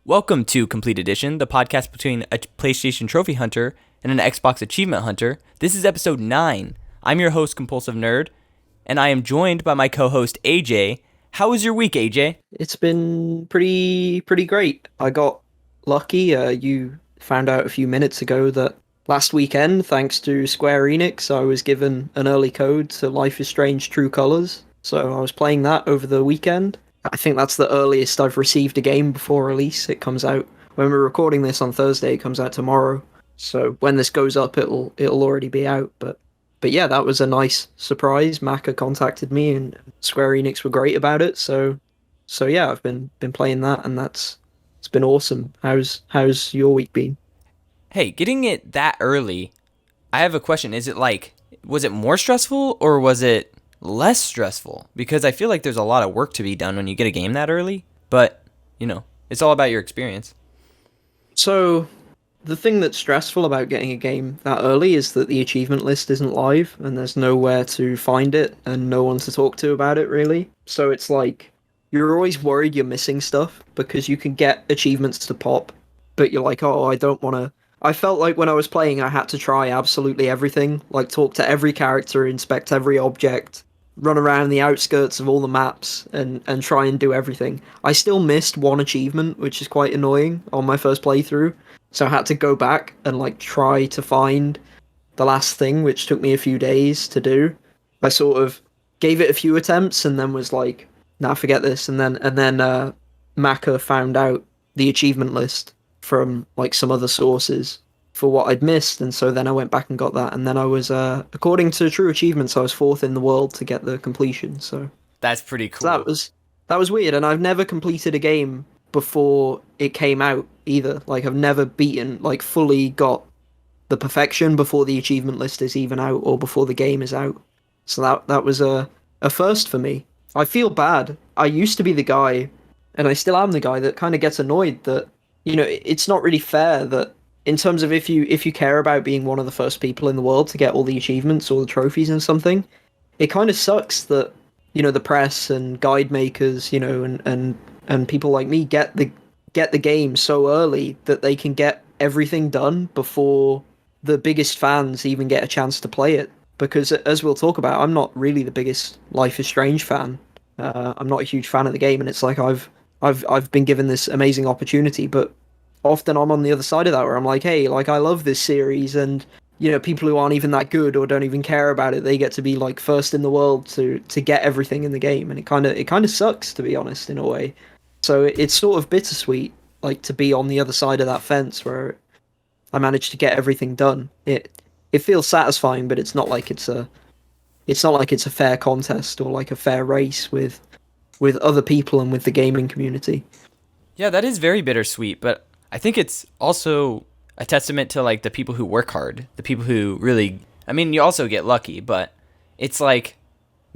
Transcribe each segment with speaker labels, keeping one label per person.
Speaker 1: Welcome to Complete Edition, the podcast between a PlayStation Trophy Hunter and an Xbox Achievement Hunter. This is episode 9. I'm your host, Compulsive Nerd, and I am joined by my co-host, AJ. How was your week, AJ?
Speaker 2: It's been pretty great. I got lucky. You found out a few minutes ago that last weekend, thanks to Square Enix, I was given an early code to Life is Strange True Colors. So I was playing that over the weekend. I think that's the earliest I've received a game before release. It comes out when we're recording this on Thursday. It comes out tomorrow. So when this goes up, it'll already be out. But yeah, that was a nice surprise. Maka contacted me, and Square Enix were great about it. So yeah, I've been playing that, and it's been awesome. How's your week been?
Speaker 1: Hey, getting it that early, I have a question. Was it more stressful or was it less stressful? Because I feel like there's a lot of work to be done when you get a game that early, but, it's all about your experience.
Speaker 2: So the thing that's stressful about getting a game that early is that the achievement list isn't live, and there's nowhere to find it, and no one to talk to about it really. So it's like you're always worried you're missing stuff because you can get achievements to pop, but you're like, oh, I don't want to. I felt like when I was playing, I had to try absolutely everything, like talk to every character, inspect every object, run around the outskirts of all the maps, and try and do everything. I still missed one achievement, which is quite annoying on my first playthrough, so I had to go back and like try to find the last thing, which took me a few days to do. I sort of gave it a few attempts and then was like, nah, forget this. And then Maka found out the achievement list from like some other sources for what I'd missed, and so then I went back and got that, and then I was, according to True Achievements, I was fourth in the world to get the completion.
Speaker 1: That's pretty
Speaker 2: So
Speaker 1: cool.
Speaker 2: that was weird, and I've never completed a game before it came out either. Like I've never beaten, like fully got the perfection before the achievement list is even out or before the game is out. So that was a first for me. I feel bad. I used to be the guy, and I still am the guy that kind of gets annoyed that it's not really fair that in terms of if you care about being one of the first people in the world to get all the achievements or the trophies and something, it kind of sucks that the press and guide makers, and people like me get the game so early that they can get everything done before the biggest fans even get a chance to play it. Because as we'll talk about, I'm not really the biggest Life is Strange fan. I'm not a huge fan of the game, and it's like I've been given this amazing opportunity, but often I'm on the other side of that where I'm like, hey, like I love this series, and people who aren't even that good or don't even care about it, they get to be like first in the world to get everything in the game, and it kind of sucks, to be honest, in a way. So it's sort of bittersweet, like to be on the other side of that fence where I managed to get everything done. It feels satisfying, but it's not like it's a fair contest or like a fair race with other people and with the gaming community.
Speaker 1: Yeah, that is very bittersweet, but I think it's also a testament to like the people who work hard, the people who really, I mean, you also get lucky, but it's like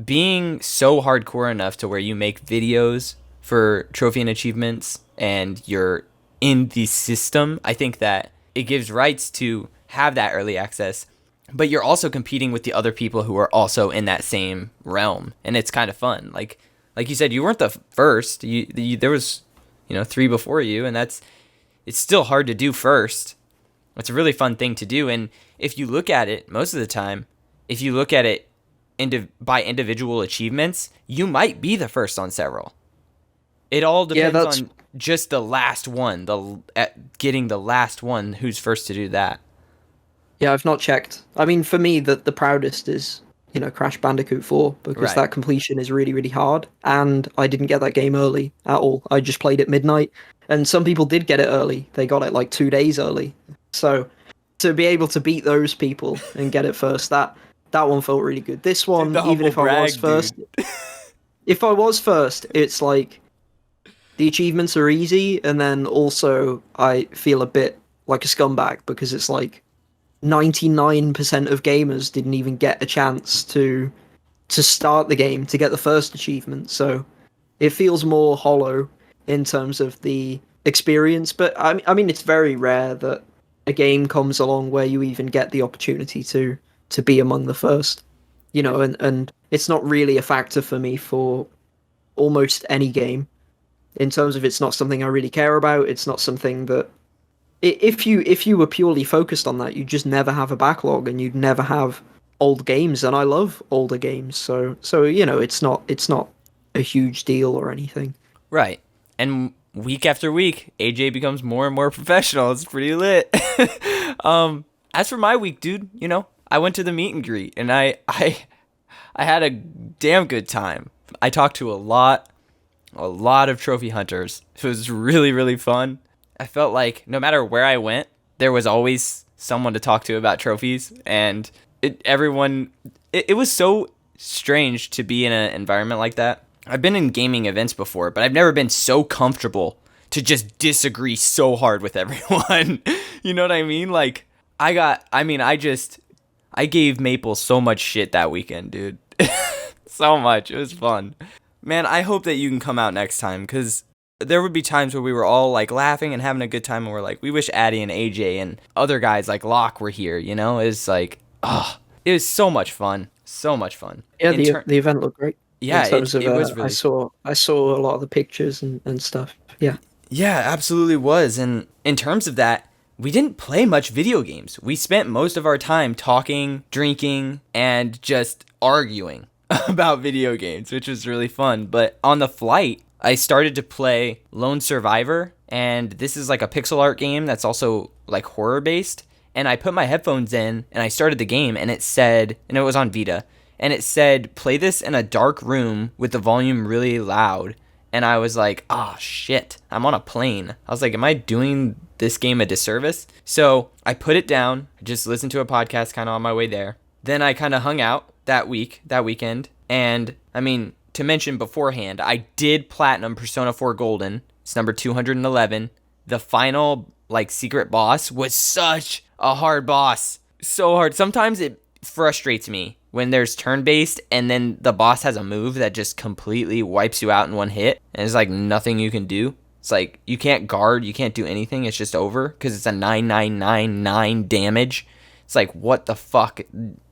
Speaker 1: being so hardcore enough to where you make videos for trophy and achievements and you're in the system. I think that it gives rights to have that early access, but you're also competing with the other people who are also in that same realm, and it's kind of fun. Like you said, you weren't the first. There was, three before you, and it's still hard to do first. It's a really fun thing to do, and if you look at it, most of the time, if you look at it by individual achievements, you might be the first on several. It all
Speaker 2: Yeah,
Speaker 1: depends
Speaker 2: that's
Speaker 1: on just the last one, at getting the last one who's first to do that.
Speaker 2: Yeah, I've not checked. I mean, for me, the proudest is Crash Bandicoot 4 because
Speaker 1: Right.
Speaker 2: that completion is really really hard, and I didn't get that game early at all. I just played at midnight, and some people did get it early. They got it like 2 days early. So to be able to beat those people and get it first, that one felt really good. This
Speaker 1: Dude,
Speaker 2: one,
Speaker 1: the
Speaker 2: even
Speaker 1: humble
Speaker 2: if I was
Speaker 1: brag,
Speaker 2: first,
Speaker 1: dude.
Speaker 2: if I was first, it's like the achievements are easy, and then also I feel a bit like a scumbag because it's like 99% of gamers didn't even get a chance to start the game to get the first achievement. So it feels more hollow in terms of the experience. But I mean, it's very rare that a game comes along where you even get the opportunity to be among the first. And it's not really a factor for me for almost any game. in terms of it's not something I really care about. It's not something that if you were purely focused on that, you'd just never have a backlog and you'd never have old games. And I love older games, so it's not a huge deal or anything.
Speaker 1: Right. And week after week, AJ becomes more and more professional. It's pretty lit. As for my week, dude, I went to the meet and greet and I had a damn good time. I talked to a lot of trophy hunters. It was really, really fun. I felt like no matter where I went, there was always someone to talk to about trophies, and it was so strange to be in an environment like that. I've been in gaming events before, but I've never been so comfortable to just disagree so hard with everyone. You know what I mean? Like, I gave Maple so much shit that weekend, dude. So much. It was fun. Man, I hope that you can come out next time, because there would be times where we were all like laughing and having a good time, and we're like, we wish Addy and AJ and other guys like Locke were here, It's like, it was so much fun. So much fun.
Speaker 2: Yeah, the event looked great.
Speaker 1: Yeah, it was really.
Speaker 2: I saw a lot of the pictures and stuff. Yeah.
Speaker 1: Yeah, absolutely was. And in terms of that, we didn't play much video games. We spent most of our time talking, drinking, and just arguing about video games, which was really fun. But on the flight, I started to play Lone Survivor, and this is like a pixel art game that's also like horror based. And I put my headphones in and I started the game, and it was on Vita, and it said, play this in a dark room with the volume really loud. And I was like, shit, I'm on a plane. I was like, am I doing this game a disservice? So I put it down, just listened to a podcast kind of on my way there. Then I kind of hung out that weekend. And I mean, to mention beforehand, I did platinum Persona 4 Golden. It's number 211. The final like secret boss was such a hard boss. So hard. Sometimes it frustrates me when there's turn-based and then the boss has a move that just completely wipes you out in one hit, and it's like nothing you can do. It's like you can't guard, you can't do anything. It's just over because it's a 9999 damage. It's like, what the fuck?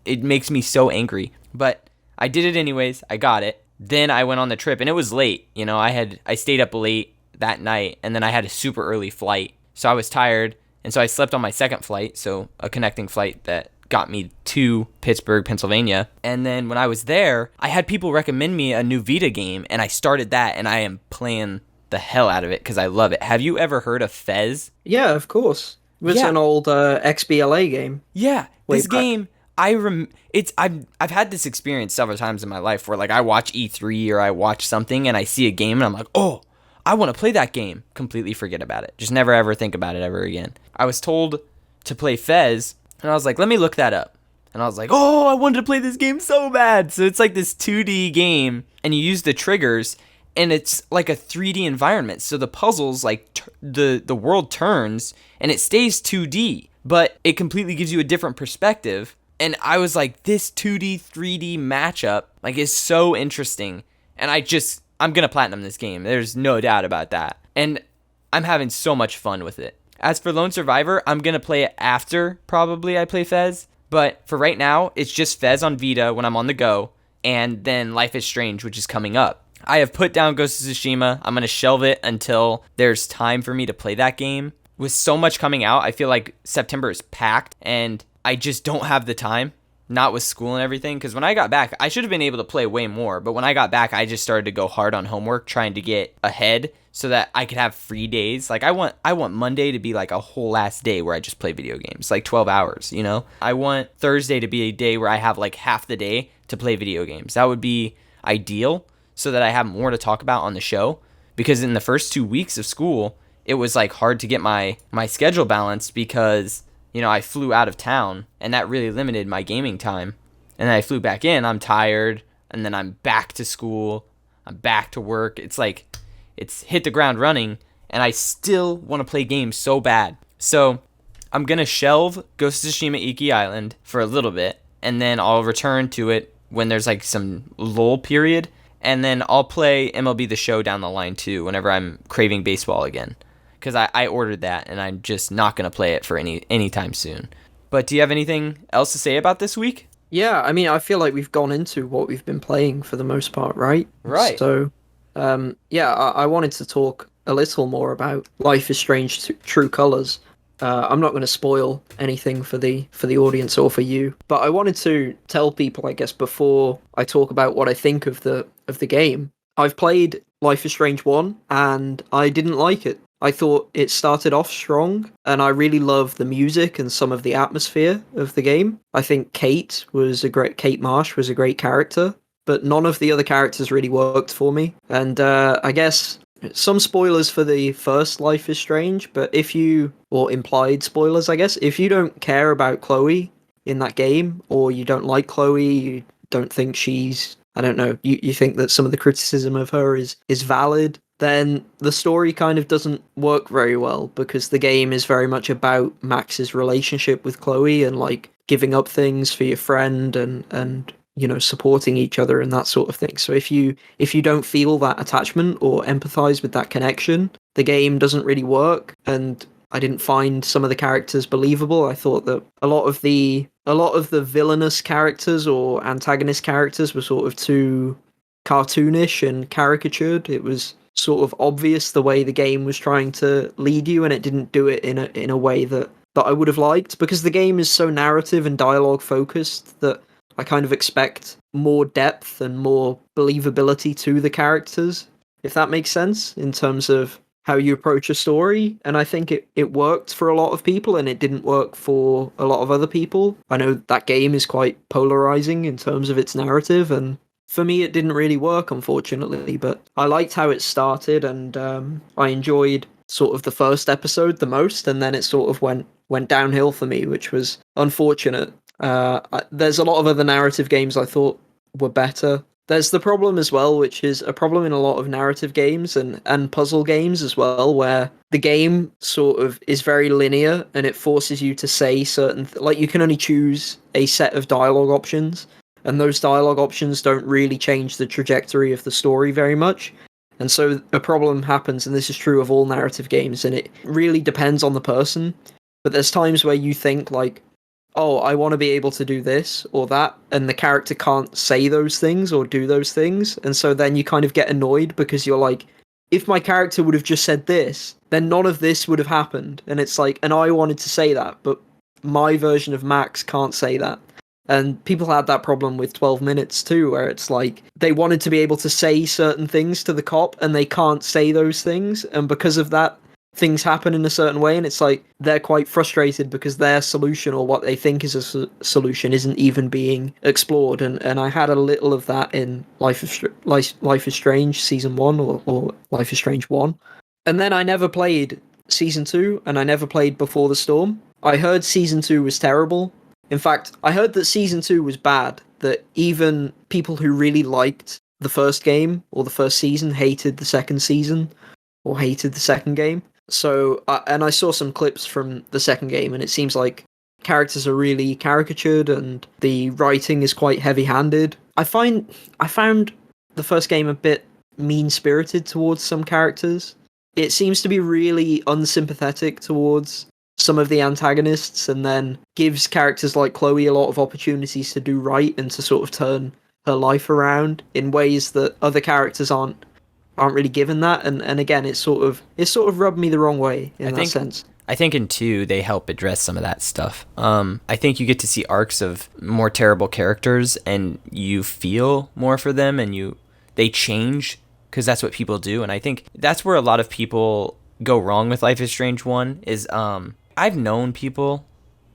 Speaker 1: It makes me so angry. But I did it anyways. I got it. Then I went on the trip, and it was late. I stayed up late that night, and then I had a super early flight. So I was tired, and so I slept on my second flight, so a connecting flight that got me to Pittsburgh, Pennsylvania. And then when I was there, I had people recommend me a new Vita game, and I started that, and I am playing the hell out of it because I love it. Have you ever heard of Fez?
Speaker 2: Yeah, of course. It was an old XBLA game.
Speaker 1: Yeah, this game, I've had this experience several times in my life where like I watch E3 or I watch something and I see a game and I'm like, oh, I want to play that game. Completely forget about it. Just never ever think about it ever again. I was told to play Fez, and I was like, let me look that up. And I was like, oh, I wanted to play this game so bad. So it's like this 2D game, and you use the triggers, and it's like a 3D environment. So the puzzles, like the world turns, and it stays 2D, but it completely gives you a different perspective. And I was like, this 2D, 3D matchup like is so interesting. And I'm going to platinum this game. There's no doubt about that. And I'm having so much fun with it. As for Lone Survivor, I'm going to play it after probably I play Fez. But for right now, it's just Fez on Vita when I'm on the go. And then Life is Strange, which is coming up. I have put down Ghost of Tsushima. I'm going to shelve it until there's time for me to play that game. With so much coming out, I feel like September is packed. And I just don't have the time. Not with school and everything, because when I got back, I should have been able to play way more, but when I got back, I just started to go hard on homework, trying to get ahead so that I could have free days. Like, I want Monday to be like a whole last day where I just play video games, like 12 hours, I want Thursday to be a day where I have like half the day to play video games. That would be ideal so that I have more to talk about on the show, because in the first 2 weeks of school, it was like hard to get my schedule balanced because I flew out of town, and that really limited my gaming time. And then I flew back in, I'm tired, and then I'm back to school, I'm back to work. It's like, it's hit the ground running, and I still want to play games so bad. So I'm going to shelve Ghost of Tsushima Iki Island for a little bit, and then I'll return to it when there's like some lull period, and then I'll play MLB The Show down the line too, whenever I'm craving baseball again. Because I ordered that, and I'm just not going to play it for any time soon. But do you have anything else to say about this week?
Speaker 2: Yeah, I mean, I feel like we've gone into what we've been playing for the most part, right?
Speaker 1: Right.
Speaker 2: So, Yeah, I wanted to talk a little more about Life is Strange: True Colors. I'm not going to spoil anything for the audience or for you, but I wanted to tell people, I guess, before I talk about what I think of the game. I've played Life is Strange 1 and I didn't like it. I thought it started off strong and I really love the music and some of the atmosphere of the game. I think Kate Marsh was a great character, but none of the other characters really worked for me. And I guess some spoilers for the first Life is Strange, but or implied spoilers, I guess, if you don't care about Chloe in that game, or you don't like Chloe, you don't think I don't know, you think that some of the criticism of her is valid, then the story kind of doesn't work very well because the game is very much about Max's relationship with Chloe and like giving up things for your friend and supporting each other and that sort of thing. So if you don't feel that attachment or empathize with that connection, the game doesn't really work. And I didn't find some of the characters believable. I thought that a lot of the villainous characters or antagonist characters were sort of too cartoonish and caricatured. It was sort of obvious the way the game was trying to lead you, and it didn't do it in a way that I would have liked, because the game is so narrative and dialogue focused that I kind of expect more depth and more believability to the characters, if that makes sense, in terms of how you approach a story. And I think it worked for a lot of people and it didn't work for a lot of other people. I know that game is quite polarizing in terms of its narrative, and for me it didn't really work, unfortunately, but I liked how it started, and I enjoyed sort of the first episode the most, and then it sort of went downhill for me, which was unfortunate. There's a lot of other narrative games I thought were better. There's the problem as well, which is a problem in a lot of narrative games and puzzle games as well, where the game sort of is very linear and it forces you to say like you can only choose a set of dialogue options, and those dialogue options don't really change the trajectory of the story very much. And so a problem happens, and this is true of all narrative games, and it really depends on the person. But there's times where you think like, oh, I want to be able to do this or that, and the character can't say those things or do those things, and so then you kind of get annoyed because you're like, if my character would have just said this, then none of this would have happened. And it's like, and I wanted to say that, but my version of Max can't say that. And people had that problem with 12 Minutes too, where it's like they wanted to be able to say certain things to the cop and they can't say those things, and because of that, things happen in a certain way, and it's like they're quite frustrated because their solution, or what they think is a solution, isn't even being explored. And I had a little of that in Life is Strange Season 1 or Life is Strange 1. And then I never played Season 2, and I never played Before the Storm. I heard Season 2 was terrible. In fact, I heard that Season 2 was bad, that even people who really liked the first game or the first season hated the second season or hated the second game. So, and I saw some clips from the second game, and it seems like characters are really caricatured and the writing is quite heavy-handed. I found the first game a bit mean-spirited towards some characters. It seems to be really unsympathetic towards some of the antagonists, and then gives characters like Chloe a lot of opportunities to do right and to sort of turn her life around in ways that other characters aren't really given that. And again, it sort of rubbed me the wrong way in that sense.
Speaker 1: I think in 2 they help address some of that stuff. I think you get to see arcs of more terrible characters and you feel more for them, and they change because that's what people do. And I think that's where a lot of people go wrong with Life is Strange 1 is I've known people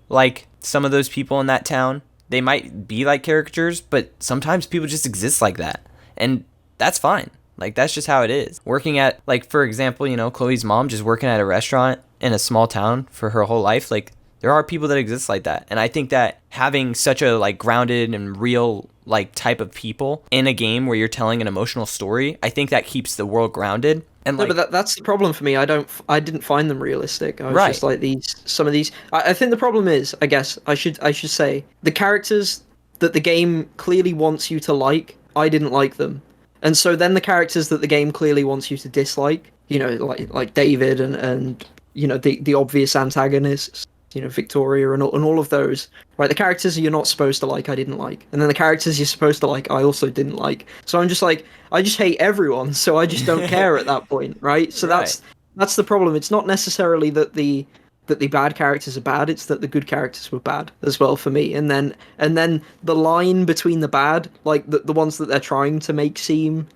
Speaker 1: like some of those people in that town. They might be like caricatures, but sometimes people just exist like that, and that's fine. Like, that's just how it is. Working at, like, for example, Chloe's mom just working at a restaurant in a small town for her whole life. Like, there are people that exist like that. And I think that having such a, like, grounded and real, like, type of people in a game where you're telling an emotional story, I think that keeps the world grounded. And
Speaker 2: no, but that's the problem for me. I didn't find them realistic. I was
Speaker 1: right.
Speaker 2: just like some of these. I think the problem is, I guess I should say, the characters that the game clearly wants you to like, I didn't like them. And so then the characters that the game clearly wants you to dislike, like David and the obvious antagonists, Victoria and all of those. Right, the characters you're not supposed to like, I didn't like, and then the characters you're supposed to like, I also didn't like. So I'm just like, I just hate everyone, so I just don't care at that point, right? So
Speaker 1: Right.
Speaker 2: that's the problem. It's not necessarily that the bad characters are bad, it's that the good characters were bad as well for me. And then the line between the bad, like the ones that they're trying to make seem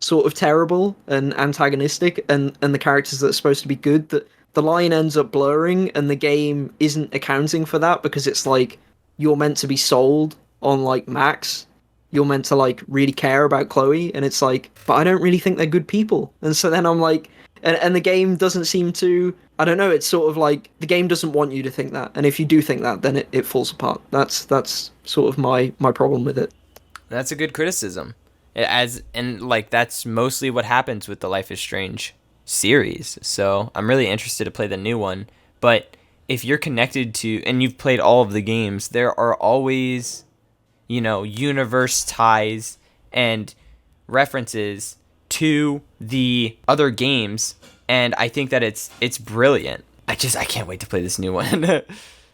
Speaker 2: sort of terrible and antagonistic, and the characters that are supposed to be good, that the line ends up blurring, and the game isn't accounting for that, because it's like you're meant to be sold on like Max, you're meant to like really care about Chloe, and it's like, but I don't really think they're good people. And so then I'm like, and the game doesn't seem to, I don't know, it's sort of like the game doesn't want you to think that, and if you do think that, then it falls apart. That's sort of my problem with it.
Speaker 1: That's a good criticism. And that's mostly what happens with the Life is Strange series. So I'm really interested to play the new one. But if you're connected to and you've played all of the games, there are always, universe ties and references to the other games, and I think that it's brilliant. I can't wait to play this new one.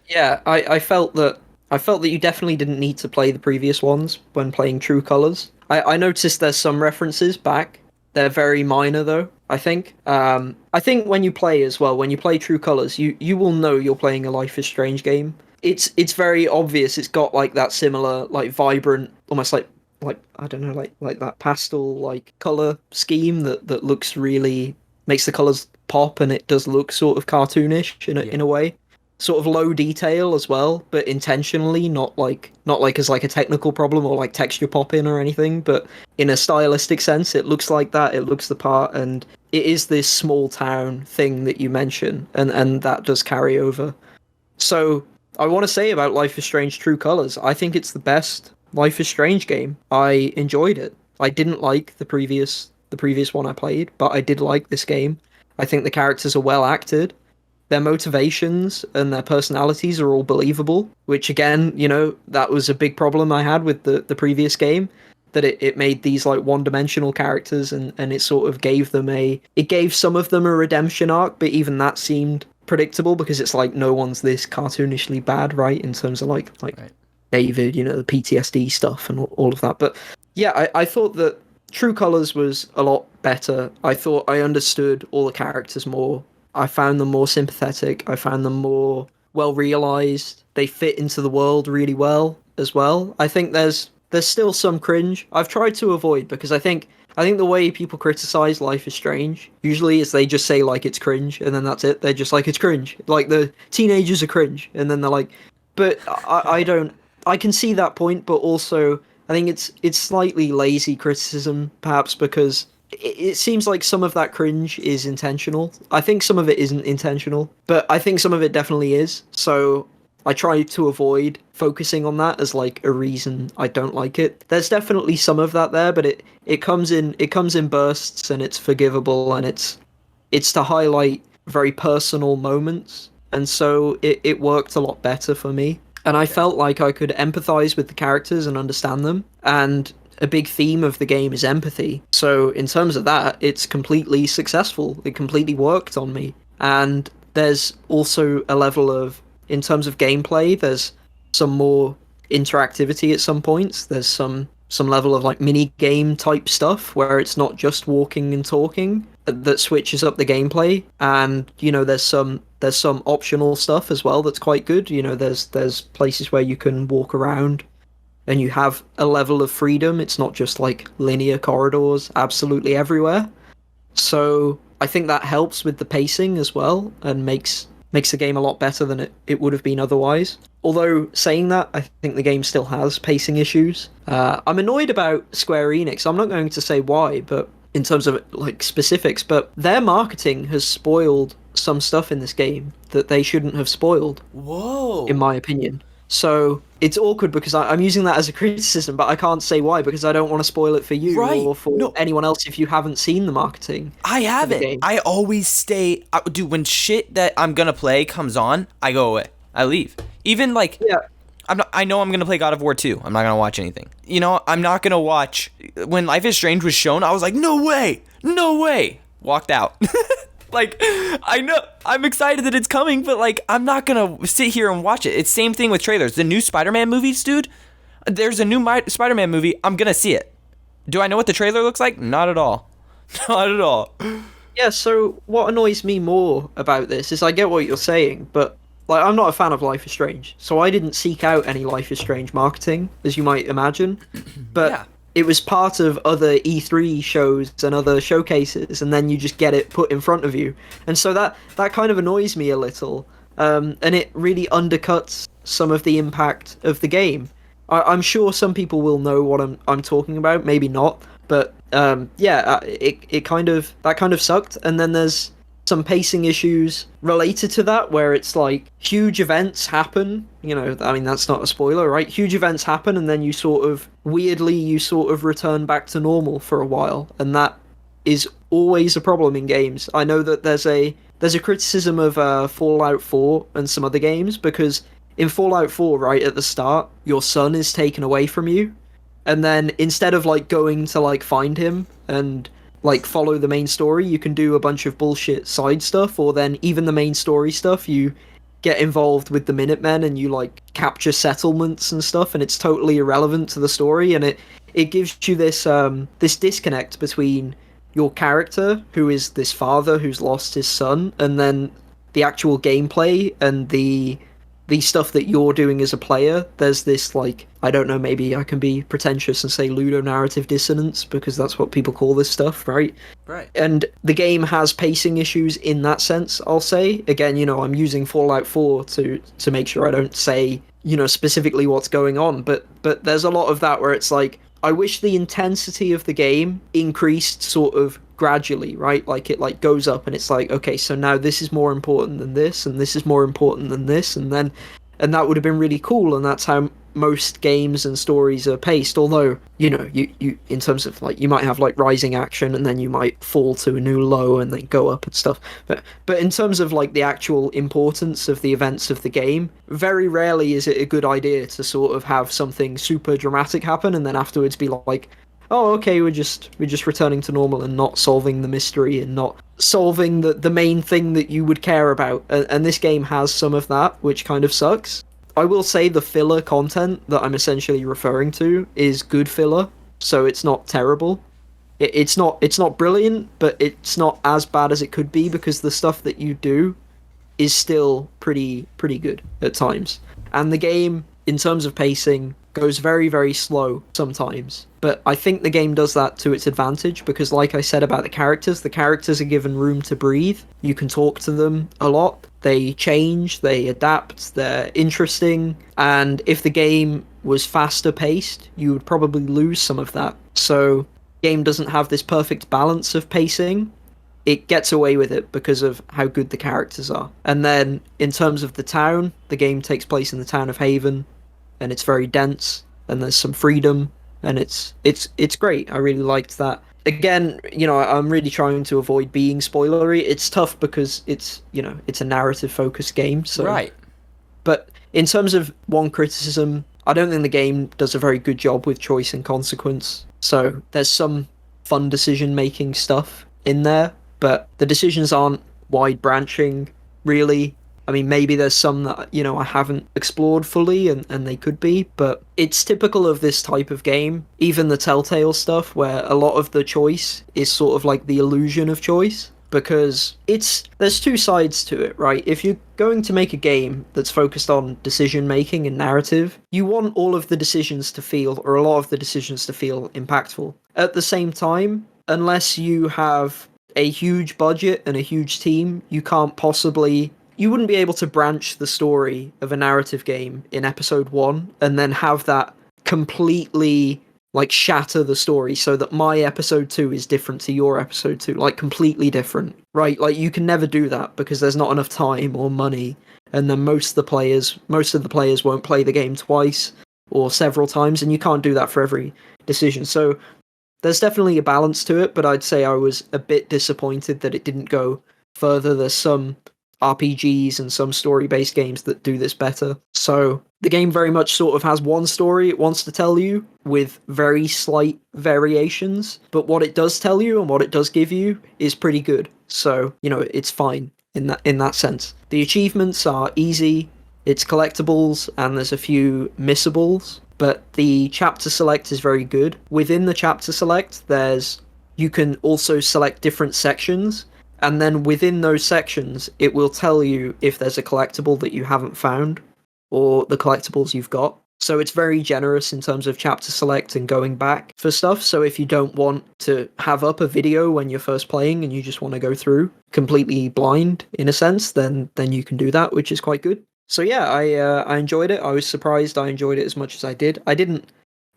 Speaker 2: Yeah, I felt that you definitely didn't need to play the previous ones when playing True Colors. I noticed there's some references back. They're very minor though, I think. I think when you play as well, when you play True Colors, you will know you're playing a Life is Strange game. It's very obvious. It's got like that similar, like vibrant, almost like I don't know, like that pastel like color scheme that looks really, makes the colors pop, and it does look sort of cartoonish
Speaker 1: Yeah.
Speaker 2: in a way. Sort of low detail as well, but intentionally, not like as like a technical problem or like texture popping or anything, but in a stylistic sense, it looks like that. It looks the part, and it is this small town thing that you mention, and that does carry over. So I want to say about Life is Strange True Colors, I think it's the best Life is Strange game. I enjoyed it. I didn't like the previous one I played, but I did like this game. I think the characters are well acted, their motivations and their personalities are all believable, which again, that was a big problem I had with the previous game, that it made these like one-dimensional characters, and it sort of it gave some of them a redemption arc, but even that seemed predictable, because it's like no one's this cartoonishly bad, right, in terms of like
Speaker 1: Right.
Speaker 2: David, the PTSD stuff and all of that. But yeah, I thought that True Colors was a lot better. I thought I understood all the characters more. I found them more sympathetic. I found them more well realized. They fit into the world really well as well. I think there's still some cringe. I've tried to avoid, because I think the way people criticize Life is Strange usually is they just say like it's cringe, and then that's it. They're just like, it's cringe. Like the teenagers are cringe, and then they're like, but I don't. I can see that point, but also I think it's slightly lazy criticism, perhaps, because it seems like some of that cringe is intentional. I think some of it isn't intentional, but I think some of it definitely is. So I try to avoid focusing on that as like a reason I don't like it. There's definitely some of that there, but it comes in bursts, and it's forgivable, and it's to highlight very personal moments, and so it worked a lot better for me. And I felt like I could empathize with the characters and understand them. And a big theme of the game is empathy. So in terms of that, it's completely successful. It completely worked on me. And there's also a level of, in terms of gameplay, there's some more interactivity at some points. There's some level of like mini game type stuff where it's not just walking and talking, that switches up the gameplay. And there's some optional stuff as well that's quite good. There's places where you can walk around and you have a level of freedom. It's not just like linear corridors absolutely everywhere. So I think that helps with the pacing as well, and makes the game a lot better than it would have been otherwise. Although saying that, I think the game still has pacing issues. I'm annoyed about Square Enix. I'm not going to say why, but in terms of like specifics, but their marketing has spoiled some stuff in this game that they shouldn't have spoiled, in
Speaker 1: Whoa.
Speaker 2: my opinion. So it's awkward, because I'm using that as a criticism, but I can't say why, because I don't want to spoil it for you
Speaker 1: Right.
Speaker 2: or for
Speaker 1: No,
Speaker 2: anyone else if you haven't seen the marketing
Speaker 1: I
Speaker 2: for the
Speaker 1: haven't.
Speaker 2: game.
Speaker 1: I always stay. Dude, when shit that I'm gonna play comes on, I go away. I leave. Even like
Speaker 2: Yeah,
Speaker 1: I'm not. I know I'm gonna play God of War 2. I'm not gonna watch anything. I'm not gonna watch. When Life is Strange was shown, I was like, no way, no way. Walked out. Like, I know I'm excited that it's coming, but like, I'm not gonna sit here and watch it. It's same thing with trailers. The new Spider-Man movies, dude. There's a new Spider-Man movie. I'm gonna see it. Do I know what the trailer looks like? Not at all. Not at all.
Speaker 2: Yeah, so what annoys me more about this is I get what you're saying, but like I'm not a fan of Life is Strange, so I didn't seek out any Life is Strange marketing, as you might imagine. But
Speaker 1: Yeah.
Speaker 2: it was part of other E3 shows and other showcases, and then you just get it put in front of you. And so that kind of annoys me a little, and it really undercuts some of the impact of the game. I'm sure some people will know what I'm talking about, maybe not, but it kind of sucked. And then there's some pacing issues related to that, where it's like huge events happen. You know, I mean that's not a spoiler, right? Huge events happen, and then you sort of return back to normal for a while, and that is always a problem in games. I know that there's a criticism of Fallout 4 and some other games, because in Fallout 4, right at the start, your son is taken away from you, and then instead of like going to like find him and like follow the main story, you can do a bunch of bullshit side stuff, or then even the main story stuff, you get involved with the Minutemen and you like capture settlements and stuff, and it's totally irrelevant to the story, and it gives you this this disconnect between your character, who is this father who's lost his son, and then the actual gameplay and the stuff that you're doing as a player. There's this, like, I don't know, maybe I can be pretentious and say ludonarrative dissonance, because that's what people call this stuff, right?
Speaker 1: Right.
Speaker 2: And the game has pacing issues in that sense, I'll say. Again, you know, I'm using Fallout 4 to make sure I don't say, you know, specifically what's going on, but there's a lot of that where it's like, I wish the intensity of the game increased sort of gradually, right? Like it like goes up and it's like, okay, so now this is more important than this, and this is more important than this, and that would have been really cool, and that's how most games and stories are paced. Although, you know, you in terms of like, you might have like rising action and then you might fall to a new low and then go up and stuff, but in terms of like the actual importance of the events of the game, very rarely is it a good idea to sort of have something super dramatic happen and then afterwards be like, oh, okay, we're just returning to normal and not solving the mystery and not solving the main thing that you would care about. And this game has some of that, which kind of sucks. I will say the filler content that I'm essentially referring to is good filler, so it's not terrible. It's not brilliant, but it's not as bad as it could be, because the stuff that you do is still pretty good at times. And the game, in terms of pacing, goes very, very slow sometimes. But I think the game does that to its advantage, because like I said about the characters are given room to breathe. You can talk to them a lot. They change, they adapt, they're interesting. And if the game was faster paced, you would probably lose some of that. So the game doesn't have this perfect balance of pacing. It gets away with it because of how good the characters are. And then in terms of the town, the game takes place in the town of Haven, and it's very dense, and there's some freedom, and it's great. I really liked that. Again, you know, I'm really trying to avoid being spoilery. It's tough because it's, you know, it's a narrative focused game, so
Speaker 1: Right.
Speaker 2: But in terms of one criticism, I don't think the game does a very good job with choice and consequence. So there's some fun decision making stuff in there, but the decisions aren't wide branching, really. I mean, maybe there's some that, you know, I haven't explored fully, and they could be, but it's typical of this type of game, even the Telltale stuff, where a lot of the choice is sort of like the illusion of choice, because there's two sides to it, right? If you're going to make a game that's focused on decision making and narrative, you want all of the decisions to feel, or a lot of the decisions to feel, impactful. At the same time, unless you have a huge budget and a huge team, you wouldn't be able to branch the story of a narrative game in episode 1 and then have that completely like shatter the story so that my episode 2 is different to your episode 2, like completely different, right? Like you can never do that because there's not enough time or money, and then most of the players won't play the game twice or several times, and you can't do that for every decision. So there's definitely a balance to it, but I'd say I was a bit disappointed that it didn't go further. There's some RPGs and some story-based games that do this better. So the game very much sort of has one story it wants to tell you with very slight variations, but what it does tell you and what it does give you is pretty good. So, it's fine in that sense. The achievements are easy, it's collectibles, and there's a few missables, but the chapter select is very good. Within the chapter select, you can also select different sections, and then within those sections, it will tell you if there's a collectible that you haven't found, or the collectibles you've got. So it's very generous in terms of chapter select and going back for stuff. So if you don't want to have up a video when you're first playing and you just want to go through completely blind in a sense, then you can do that, which is quite good. So yeah, I enjoyed it. I was surprised I enjoyed it as much as I did. I didn't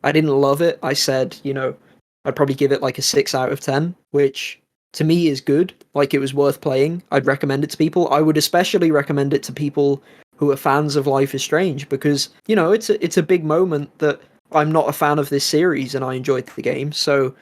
Speaker 2: love it. I said, I'd probably give it like a 6 out of 10, which to me is good. Like, it was worth playing. I'd recommend it to people. I would especially recommend it to people who are fans of Life is Strange, because, it's a big moment that I'm not a fan of this series and I enjoyed the game. So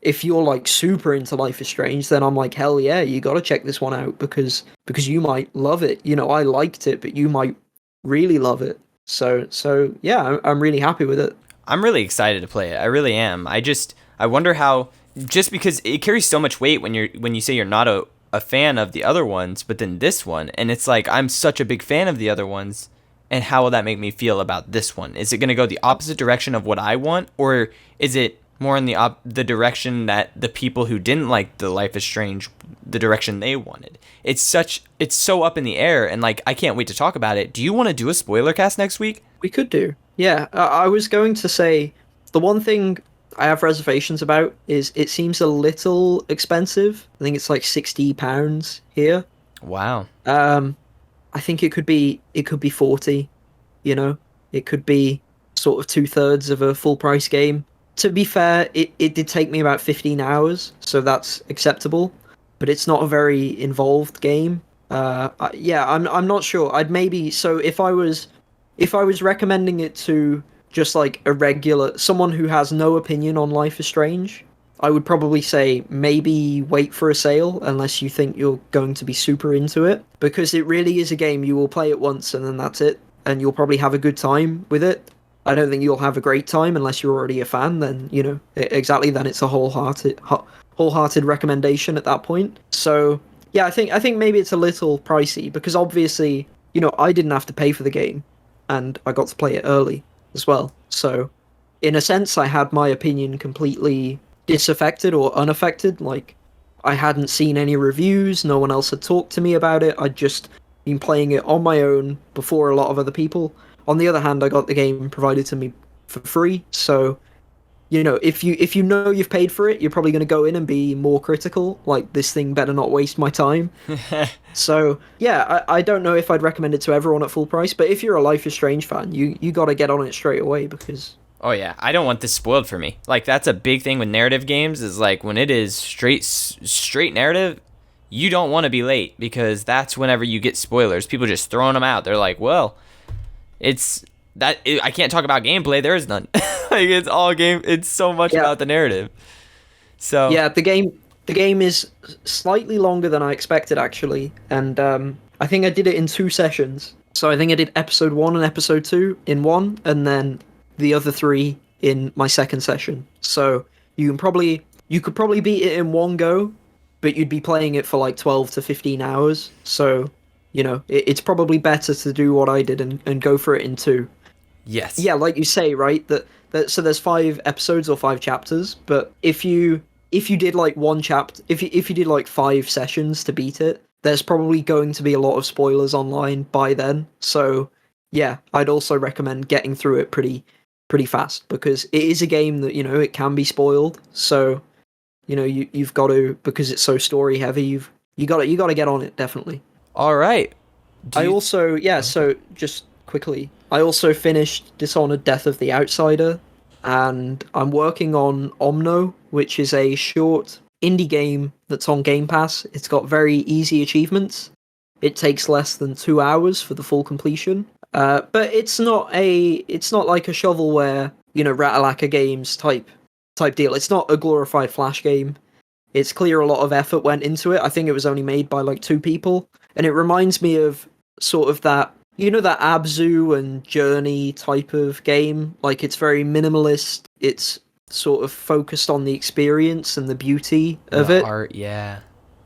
Speaker 2: if you're like super into Life is Strange, then I'm like, hell yeah, you got to check this one out because you might love it. I liked it, but you might really love it. So yeah, I'm really happy with it.
Speaker 1: I'm really excited to play it. I really am. I wonder how, just because it carries so much weight when you say you're not a fan of the other ones, but then this one, and it's like, I'm such a big fan of the other ones, and how will that make me feel about this one? Is it going to go the opposite direction of what I want, or is it more in the direction that the people who didn't like the Life is Strange, the direction they wanted? It's so up in the air, and like, I can't wait to talk about it. Do you want to do a spoiler cast next week?
Speaker 2: We could do. Yeah, I was going to say, the one thing I have reservations about is it seems a little expensive. I think it's like £60 here.
Speaker 1: Wow.
Speaker 2: I think it could be 40, It could be sort of 2/3 of a full price game. To be fair, it did take me about 15 hours, so that's acceptable, but it's not a very involved game. Yeah, I'm not sure. I'd maybe, so if I was recommending it to just like a regular someone who has no opinion on Life is Strange, I would probably say maybe wait for a sale unless you think you're going to be super into it, because it really is a game you will play it once and then that's it, and you'll probably have a good time with it. I don't think you'll have a great time unless you're already a fan. Then exactly. Then it's a wholehearted recommendation at that point. So yeah, I think maybe it's a little pricey because obviously I didn't have to pay for the game, and I got to play it early as well. So in a sense, I had my opinion completely disaffected or unaffected. Like, I hadn't seen any reviews. No one else had talked to me about it. I'd just been playing it on my own before a lot of other people. On the other hand, I got the game provided to me for free, so if you know you've paid for it, you're probably going to go in and be more critical. Like, this thing better not waste my time. So yeah, I don't know if I'd recommend it to everyone at full price, but if you're a Life is Strange fan, you got to get on it straight away because.
Speaker 1: Oh yeah, I don't want this spoiled for me. Like, that's a big thing with narrative games, is like when it is straight narrative, you don't want to be late, because that's whenever you get spoilers. People just throwing them out. They're like, well, I can't talk about gameplay. There is none. Like, it's all game. It's so much about the narrative. So
Speaker 2: yeah, the game is slightly longer than I expected, actually, and I think I did it in 2 sessions. So I think I did episode 1 and episode 2 in one, and then the other 3 in my second session. So you could probably beat it in one go, but you'd be playing it for like 12 to 15 hours. So it's probably better to do what I did and go for it in 2.
Speaker 1: Yes.
Speaker 2: Yeah, like you say, right? So there's 5 episodes or 5 chapters, but if you did like one chapter, if you did like 5 sessions to beat it, there's probably going to be a lot of spoilers online by then. So yeah, I'd also recommend getting through it pretty fast, because it is a game that it can be spoiled. So you've got to, because it's so story heavy. You got to get on it, definitely.
Speaker 1: All right.
Speaker 2: So just quickly, I also finished Dishonored: Death of the Outsider, and I'm working on Omno, which is a short indie game that's on Game Pass. It's got very easy achievements. It takes less than 2 hours for the full completion. But it's not like a shovelware, Ratalaika Games type deal. It's not a glorified Flash game. It's clear a lot of effort went into it. I think it was only made by like 2 people. And it reminds me of sort of that, that Abzu and Journey type of game. Like, it's very minimalist. It's sort of focused on the experience and the beauty of it.
Speaker 1: Art, yeah.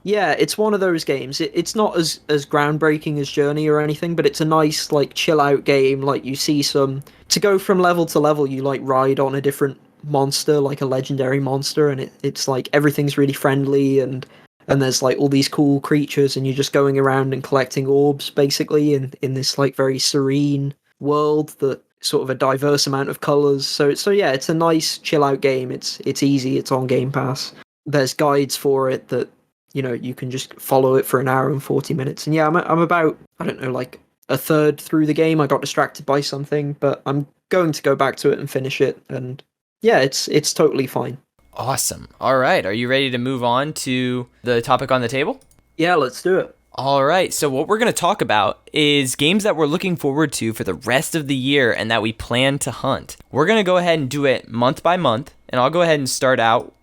Speaker 2: Yeah, it's one of those games. It's not as groundbreaking as Journey or anything, but it's a nice like chill out game. Like you see some to go from level to level, you like ride on a different monster, like a legendary monster, and it's like everything's really friendly and there's like all these cool creatures, and you're just going around and collecting orbs basically in this like very serene world that sort of a diverse amount of colors. So yeah, it's a nice chill out game. It's easy. It's on Game Pass. There's guides for it that you can just follow it for an hour and 40 minutes. And yeah, I'm about, I don't know, like a third through the game. I got distracted by something, but I'm going to go back to it and finish it. And yeah, it's totally fine.
Speaker 1: Awesome. All right. Are you ready to move on to the topic on the table?
Speaker 2: Yeah, let's do it.
Speaker 1: All right. So what we're going to talk about is games that we're looking forward to for the rest of the year and that we plan to hunt. We're going to go ahead and do it month by month, and I'll go ahead and start out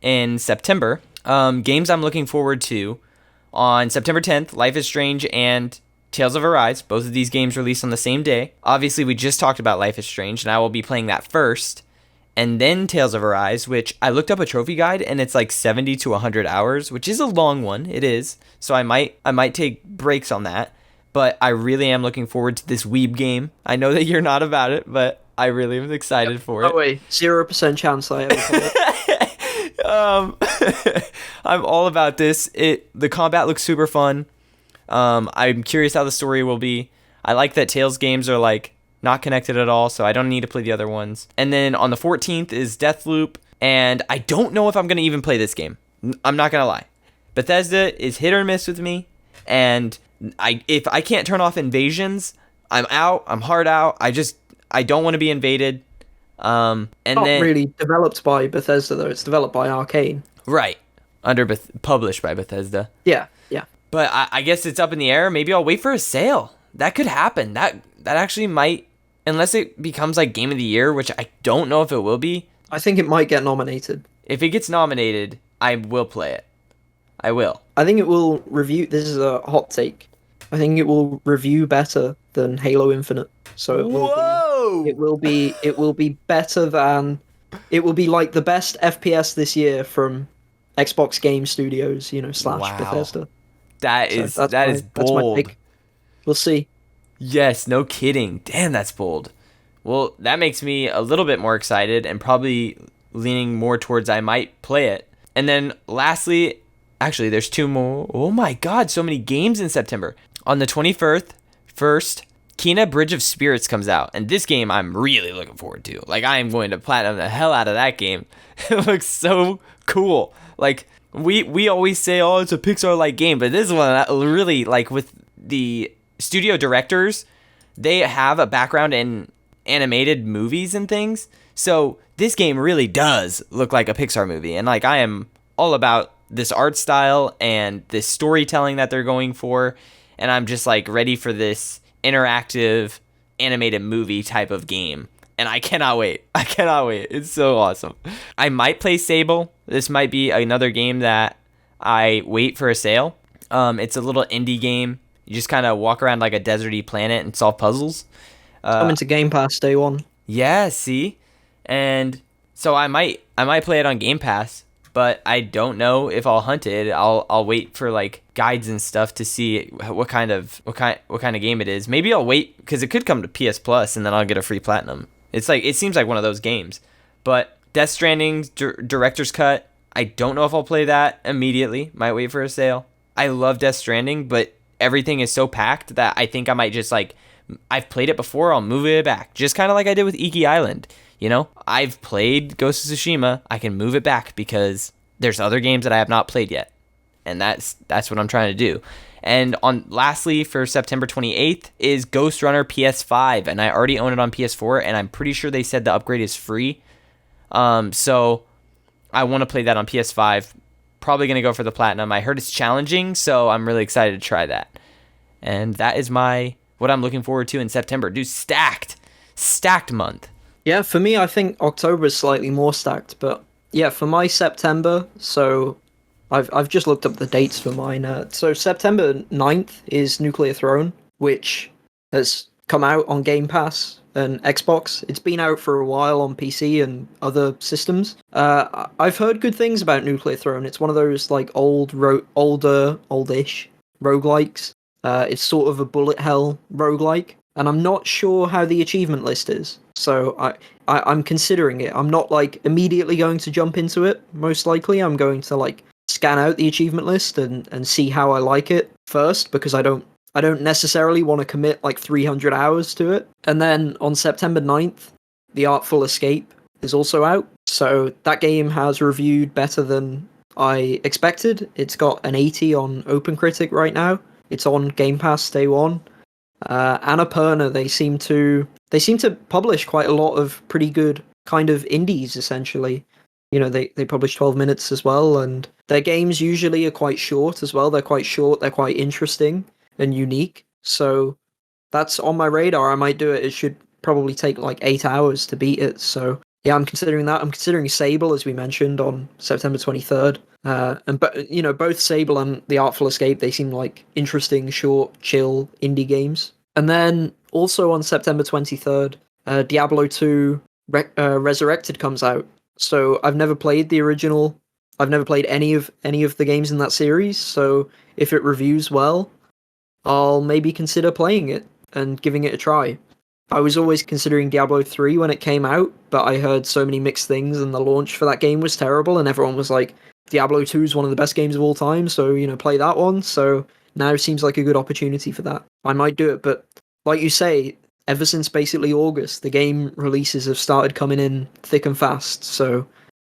Speaker 1: in September. Games I'm looking forward to on September 10th, Life is Strange and Tales of Arise. Both of these games released on the same day. Obviously, we just talked about Life is Strange, and I will be playing that first. And then Tales of Arise, which I looked up a trophy guide, and it's like 70 to 100 hours, which is a long one. It is. So I might take breaks on that. But I really am looking forward to this Weeb game. I know that you're not about it, but I really am excited for it.
Speaker 2: Oh wait, 0% chance I ever play it.
Speaker 1: I'm all about this. The combat looks super fun. I'm curious how the story will be. I like that Tales games are like not connected at all, so I don't need to play the other ones. And then on the 14th is Deathloop, and I don't know if I'm going to even play this game. I'm not going to lie. Bethesda is hit or miss with me, and if I can't turn off invasions, I'm out. I'm hard out. I don't want to be invaded. And
Speaker 2: not
Speaker 1: then
Speaker 2: really developed by Bethesda though. It's developed by Arcane.
Speaker 1: Right. Published by Bethesda.
Speaker 2: Yeah.
Speaker 1: But I guess it's up in the air. Maybe I'll wait for a sale. That could happen. That actually might, unless it becomes like Game of the Year, which I don't know if it will be.
Speaker 2: I think it might get nominated.
Speaker 1: If it gets nominated, I will play it. I will.
Speaker 2: I think it will review. This is a hot take. I think it will review better than Halo Infinite. So it will
Speaker 1: Whoa!
Speaker 2: It will be better than. It will be like the best FPS this year from Xbox Game Studios, /
Speaker 1: Wow.
Speaker 2: Bethesda.
Speaker 1: That is bold.
Speaker 2: That's my pick. We'll see.
Speaker 1: Yes, no kidding. Damn, that's bold. Well, that makes me a little bit more excited and probably leaning more towards I might play it. And then lastly, actually, there's two more. Oh my god, so many games in September. On the 21st, Kena Bridge of Spirits comes out, and this game I'm really looking forward to. Like, I am going to platinum the hell out of that game. It looks so cool. Like, we always say, oh, it's a Pixar-like game, but this one really, like, with the studio directors, they have a background in animated movies and things, so this game really does look like a Pixar movie, and, like, I am all about this art style and this storytelling that they're going for, and I'm just, like, ready for this interactive animated movie type of game, and I cannot wait. It's so awesome. I might play Sable. This might be another game that I wait for a sale. It's a little indie game. You just kind of walk around like a deserty planet and solve puzzles.
Speaker 2: Coming to Game Pass day one.
Speaker 1: Yeah, see? And so I might play it on Game Pass, but I don't know if I'll hunt it. I'll wait for like guides and stuff to see what kind of game it is. Maybe I'll wait because it could come to PS Plus and then I'll get a free platinum. It seems like one of those games. But Death Stranding's director's cut, I don't know if I'll play that immediately. Might wait for a sale. I love Death Stranding, but everything is so packed that I think I might just like, I've played it before, I'll move it back. Just kind of like I did with Iki Island. I've played Ghost of Tsushima. I can move it back because there's other games that I have not played yet. And that's what I'm trying to do. And lastly, for September 28th is Ghost Runner PS5. And I already own it on PS4. And I'm pretty sure they said the upgrade is free. So I want to play that on PS5. Probably going to go for the platinum. I heard it's challenging. So I'm really excited to try that. And that is what I'm looking forward to in September. Dude, stacked month.
Speaker 2: Yeah, for me, I think October is slightly more stacked, but yeah, for my September, so I've just looked up the dates for mine. So September 9th is Nuclear Throne, which has come out on Game Pass and Xbox. It's been out for a while on PC and other systems. I've heard good things about Nuclear Throne. It's one of those like oldish roguelikes. It's sort of a bullet hell roguelike, and I'm not sure how the achievement list is. So I'm considering it. I'm not like immediately going to jump into it. Most likely, I'm going to like scan out the achievement list and see how I like it first, because I don't necessarily want to commit like 300 hours to it. And then on September 9th, The Artful Escape is also out. So that game has reviewed better than I expected. It's got an 80 on OpenCritic right now. It's on Game Pass day one. Annapurna, they seem to publish quite a lot of pretty good kind of indies, essentially. You know, they publish 12 minutes as well, and their games usually are quite short as well. They're quite short, they're quite interesting and unique. So that's on my radar. I might do it. It should probably take like 8 hours to beat it. So yeah, I'm considering that. I'm considering Sable, as we mentioned, on September 23rd. But you know, both Sable and The Artful Escape, they seem like interesting, short, chill indie games. And then also on September 23rd, Diablo 2 Resurrected comes out. So I've never played the original. I've never played any of the games in that series. So if it reviews well, I'll maybe consider playing it and giving it a try. I was always considering Diablo 3 when it came out, but I heard so many mixed things, and the launch for that game was terrible, and everyone was like, Diablo 2 is one of the best games of all time, so, you know, play that one. So now seems like a good opportunity for that. I might do it, but like you say, ever since basically August, the game releases have started coming in thick and fast, so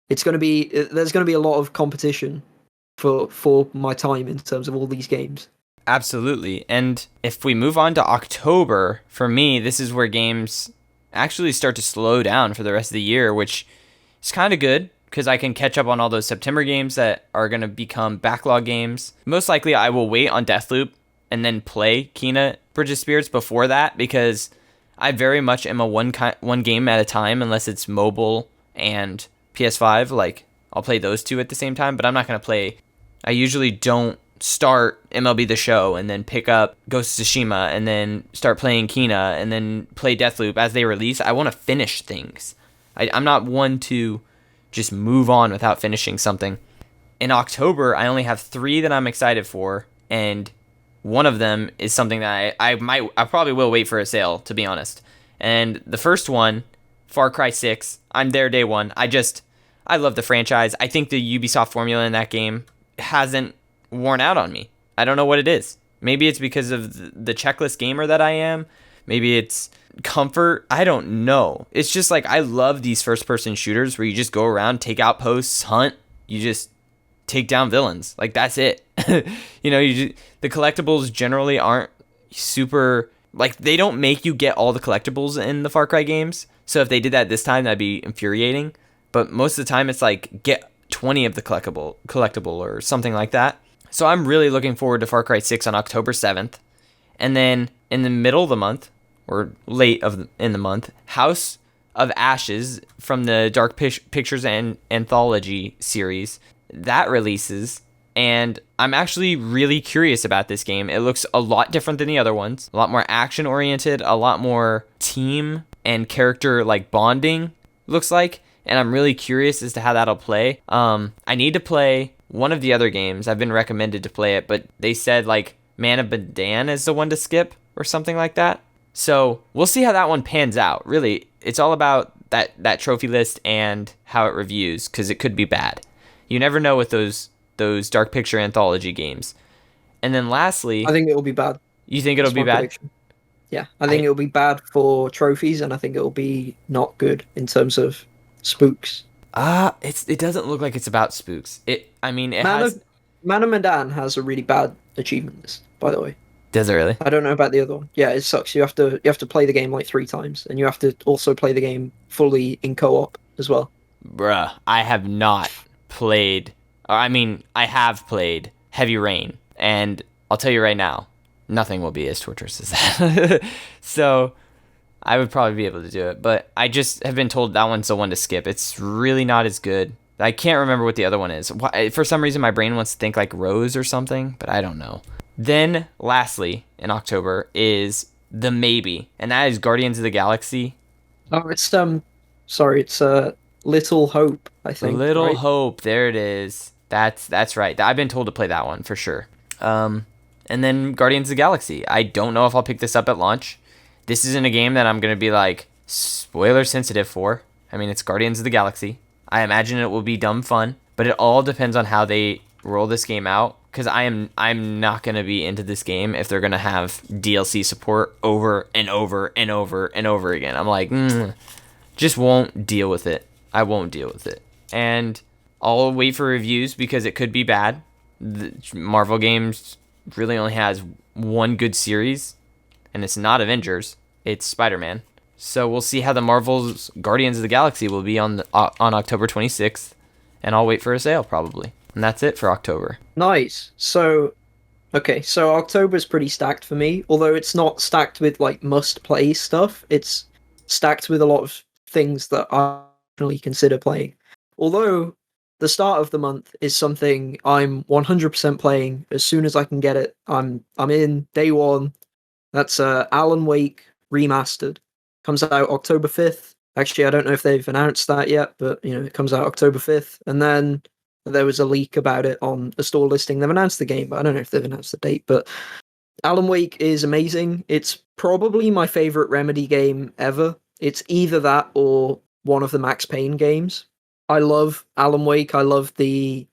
Speaker 2: there's going to be a lot of competition for my time in terms of all these games.
Speaker 1: Absolutely. And if we move on to October, for me, this is where games actually start to slow down for the rest of the year, which is kind of good because I can catch up on all those September games that are going to become backlog games. Most likely, I will wait on Deathloop and then play Kena Bridge of Spirits before that, because I very much am a one game at a time, unless it's mobile and PS5. Like, I'll play those two at the same time, but I'm not going to play. I usually don't start MLB The Show and then pick up Ghost of Tsushima and then start playing Kena and then play Deathloop as they release. I want to finish things. I'm not one to just move on without finishing something. In October, I only have 3 that I'm excited for, and one of them is something that I probably will wait for a sale, to be honest. And the first one, Far Cry 6, I'm there day one. I love the franchise. I think the Ubisoft formula in that game hasn't worn out on me. I don't know what it is. Maybe it's because of the checklist gamer that I am. Maybe it's comfort. I don't know. It's just like, I love these first person shooters where you just go around, take outposts, hunt, you just take down villains. Like, that's it. You know, the collectibles generally aren't super, like, they don't make you get all the collectibles in the Far Cry games. So if they did that this time, that'd be infuriating. But most of the time it's like, get 20 of the collectible or something like that. So I'm really looking forward to Far Cry 6 on October 7th. And then in the middle of the month, or late in the month, House of Ashes from the Dark Pictures and Anthology series, that releases. And I'm actually really curious about this game. It looks a lot different than the other ones. A lot more action oriented, a lot more team and character like bonding, looks like. And I'm really curious as to how that'll play. I need to play one of the other games. I've been recommended to play it, but they said like Man of Medan is the one to skip or something like that. So we'll see how that one pans out. Really, it's all about that trophy list and how it reviews, because it could be bad. You never know with those Dark Picture Anthology games. And then lastly,
Speaker 2: I think it'll be bad.
Speaker 1: You think it'll be bad?
Speaker 2: Prediction. Yeah, I think it'll be bad for trophies, and I think it'll be not good in terms of spooks.
Speaker 1: It doesn't look like it's about spooks. Man
Speaker 2: of Medan has a really bad achievement list, by the way.
Speaker 1: Does it really?
Speaker 2: I don't know about the other one. Yeah, it sucks. You have to play the game like 3 times, and you have to also play the game fully in co-op as well.
Speaker 1: Bruh, I have not played. I have played Heavy Rain, and I'll tell you right now, nothing will be as torturous as that. So I would probably be able to do it, but I just have been told that one's the one to skip. It's really not as good. I can't remember what the other one is. For some reason, my brain wants to think like Rose or something, but I don't know. Then, lastly, in October is the maybe, and that is Guardians of the Galaxy.
Speaker 2: Oh, it's sorry, it's Little Hope, I think,
Speaker 1: Little
Speaker 2: right?
Speaker 1: Hope, there it is. That's right. I've been told to play that one for sure. And then Guardians of the Galaxy. I don't know if I'll pick this up at launch. This isn't a game that I'm gonna be like spoiler sensitive for. I mean, it's Guardians of the Galaxy. I imagine it will be dumb fun, but it all depends on how they roll this game out. Because I'm not gonna be into this game if they're gonna have DLC support over and over and over and over again. I'm like, just won't deal with it. I won't deal with it. And I'll wait for reviews because it could be bad. The Marvel games really only has one good series, and it's not Avengers. It's Spider-Man. So we'll see how the Marvel's Guardians of the Galaxy will be on October 26th, and I'll wait for a sale probably. And that's it for October.
Speaker 2: Nice. So, okay, so October's pretty stacked for me, although it's not stacked with like must-play stuff. It's stacked with a lot of things that I really consider playing. Although the start of the month is something I'm 100% playing as soon as I can get it. I'm in day one. That's Alan Wake Remastered. Comes out October 5th. Actually, I don't know if they've announced that yet, but you know, it comes out October 5th. And then there was a leak about it on a store listing. They've announced the game, but I don't know if they've announced the date. But Alan Wake is amazing. It's probably my favorite Remedy game ever. It's either that or one of the Max Payne games. I love Alan Wake. I love the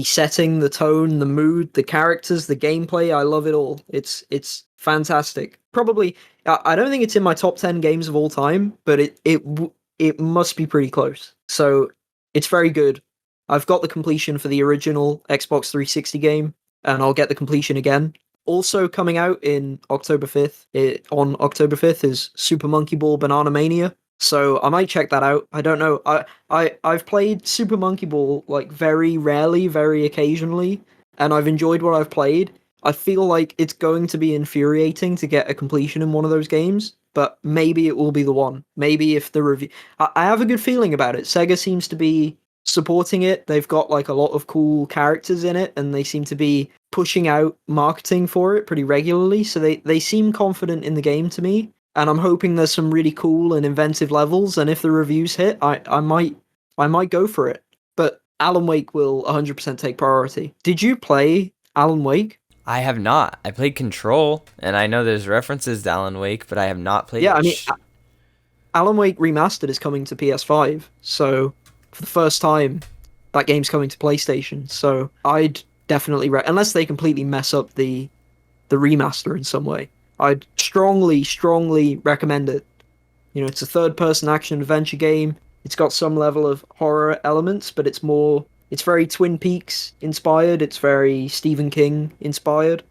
Speaker 2: setting, the tone, the mood, the characters, the gameplay. I love it all. It's fantastic. Probably, I don't think it's in my top 10 games of all time, but it must be pretty close. So it's very good. I've got the completion for the original Xbox 360 game, and I'll get the completion again. Also coming out in October 5th, on October 5th is Super Monkey Ball Banana Mania. So I might check that out. I don't know. I've played Super Monkey Ball like very rarely, very occasionally, and I've enjoyed what I've played. I feel like it's going to be infuriating to get a completion in one of those games, but maybe it will be the one. Maybe if the review, I have a good feeling about it. Sega seems to be supporting it. They've got like a lot of cool characters in it, and they seem to be pushing out marketing for it pretty regularly. So they seem confident in the game to me, and I'm hoping there's some really cool and inventive levels. And if the reviews hit, I might go for it. But Alan Wake will 100% take priority. Did you play Alan Wake?
Speaker 1: I have not. I played Control, and I know there's references to Alan Wake, but I have not played it.
Speaker 2: I mean, Alan Wake Remastered is coming to PS5, so for the first time, that game's coming to PlayStation. So I'd definitely, unless they completely mess up the remaster in some way, I'd strongly recommend it. You know, it's a third-person action adventure game. It's got some level of horror elements, but it's very Twin Peaks inspired. It's very Stephen King inspired.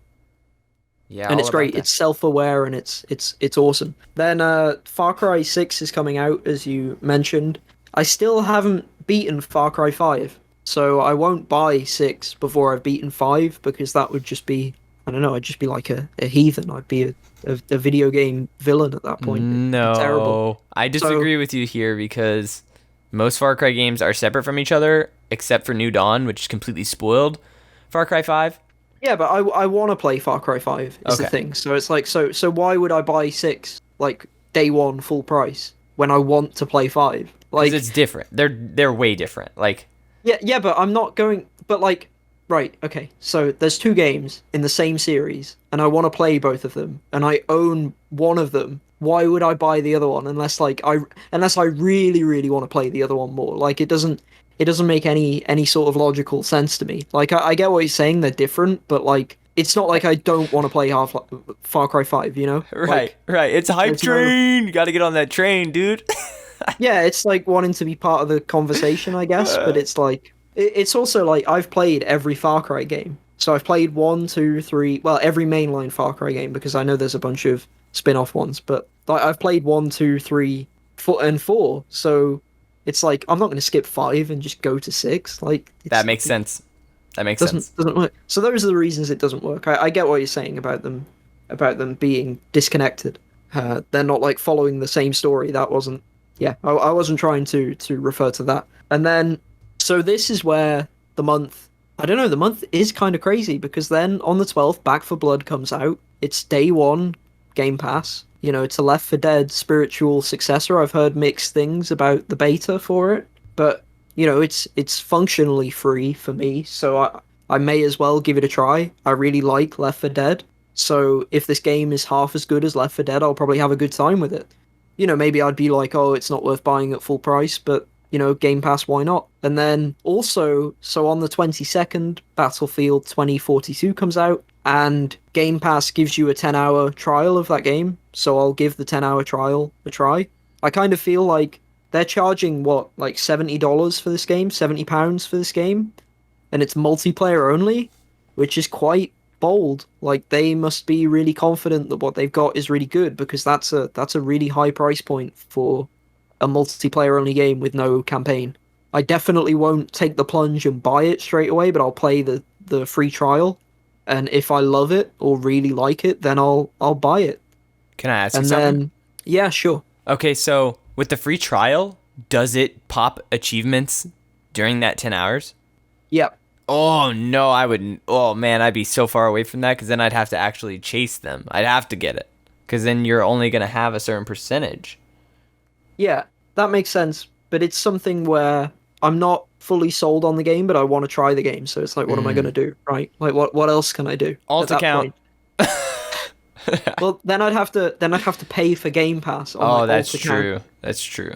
Speaker 1: Yeah,
Speaker 2: and it's great. It's self-aware and it's awesome. Then Far Cry 6 is coming out, as you mentioned. I still haven't beaten Far Cry 5, so I won't buy 6 before I've beaten 5, because that would just be, I don't know, I'd just be like a heathen. I'd be a video game villain at that point.
Speaker 1: No, terrible. I disagree with you here, because most Far Cry games are separate from each other, except for New Dawn, which is completely spoiled Far Cry 5.
Speaker 2: Yeah, but I want to play Far Cry 5 is the thing. So it's like, so why would I buy 6 like day one full price when I want to play 5? Like,
Speaker 1: it's different. They're way different. Like,
Speaker 2: yeah, but I'm not going. But like, right, okay. So there's 2 games in the same series, and I want to play both of them, and I own one of them. Why would I buy the other one unless I really want to play the other one more? Like, it doesn't make any sort of logical sense to me. Like, I get what you're saying, they're different, but like, it's not like I don't want to play Far Cry 5, you know?
Speaker 1: Right. It's a hype train. You got to get on that train, dude.
Speaker 2: Yeah, it's like wanting to be part of the conversation, I guess, but it's like, it's also like, I've played every Far Cry game. So I've played 1, 2, 3, well, every mainline Far Cry game, because I know there's a bunch of spin-off ones, but like, I've played 1, 2, 3, 4, and 4, so it's like, I'm not going to skip 5 and just go to 6. Like,
Speaker 1: that makes sense. That makes sense.
Speaker 2: Doesn't work. So those are the reasons it doesn't work. I get what you're saying about them being disconnected. They're not like following the same story. That wasn't. Yeah, I wasn't trying to refer to that. And then, so this is where the month. I don't know. The month is kind of crazy, because then on the 12th, Back for Blood comes out. It's day one. Game Pass. You know, it's a Left 4 Dead spiritual successor. I've heard mixed things about the beta for it, but you know, it's functionally free for me, so I may as well give it a try. I really like Left 4 Dead, so if this game is half as good as Left 4 Dead, I'll probably have a good time with it. You know, maybe I'd be like, oh, it's not worth buying at full price, but you know, Game Pass, why not? And then also, so on the 22nd, Battlefield 2042 comes out, and Game Pass gives you a 10-hour trial of that game, so I'll give the 10-hour trial a try. I kind of feel like they're charging, what, like $70 for this game? £70 for this game? And it's multiplayer only, which is quite bold. Like, they must be really confident that what they've got is really good, because that's a really high price point for a multiplayer only game with no campaign. I definitely won't take the plunge and buy it straight away, but I'll play the free trial, and if I love it or really like it, then I'll buy it.
Speaker 1: Can I ask you
Speaker 2: And
Speaker 1: something?
Speaker 2: then yeah, sure.
Speaker 1: Okay, so with the free trial, does it pop achievements during that 10 hours?
Speaker 2: Yep.
Speaker 1: Oh no, I wouldn't. Oh man, I'd be so far away from that because then I'd have to actually chase them. I'd have to get it because then you're only gonna have a certain percentage.
Speaker 2: Yeah, that makes sense, but it's something where I'm not fully sold on the game, but I want to try the game. So it's like, what am I going to do, right? Like, what else can I do
Speaker 1: Alt
Speaker 2: at that
Speaker 1: account.
Speaker 2: point? Well, then I'd have to pay for Game Pass on
Speaker 1: Oh,
Speaker 2: my
Speaker 1: that's
Speaker 2: alt account.
Speaker 1: true. That's true.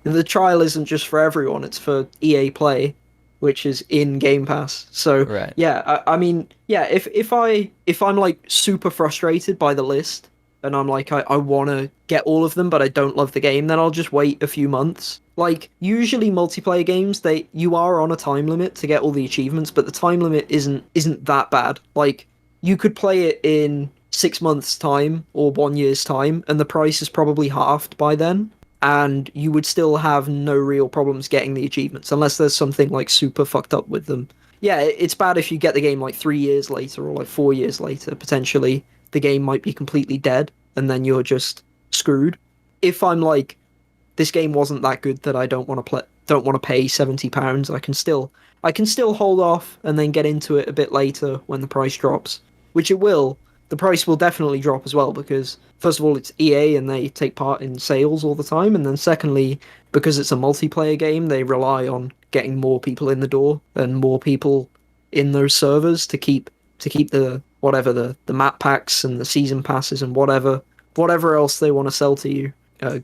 Speaker 2: The trial isn't just for everyone; it's for EA Play, which is in Game Pass. So
Speaker 1: Right.
Speaker 2: yeah, I mean, yeah, if I'm like super frustrated by the list and I'm like I want to get all of them, but I don't love the game, then I'll just wait a few months. Like usually multiplayer games, you are on a time limit to get all the achievements, but the time limit isn't that bad. Like you could play it in 6 months' time or 1 year's time, and the price is probably halved by then, and you would still have no real problems getting the achievements unless there's something like super fucked up with them. Yeah, it's bad if you get the game like 3 years later or like 4 years later. Potentially, the game might be completely dead, and then you're just screwed. If I'm like, this game wasn't that good that I don't want to pay £70, I can still hold off and then get into it a bit later when the price drops, which it will. The price will definitely drop as well because first of all it's EA and they take part in sales all the time, and then secondly because it's a multiplayer game they rely on getting more people in the door and more people in those servers to keep the whatever the map packs and the season passes and whatever else they want to sell to you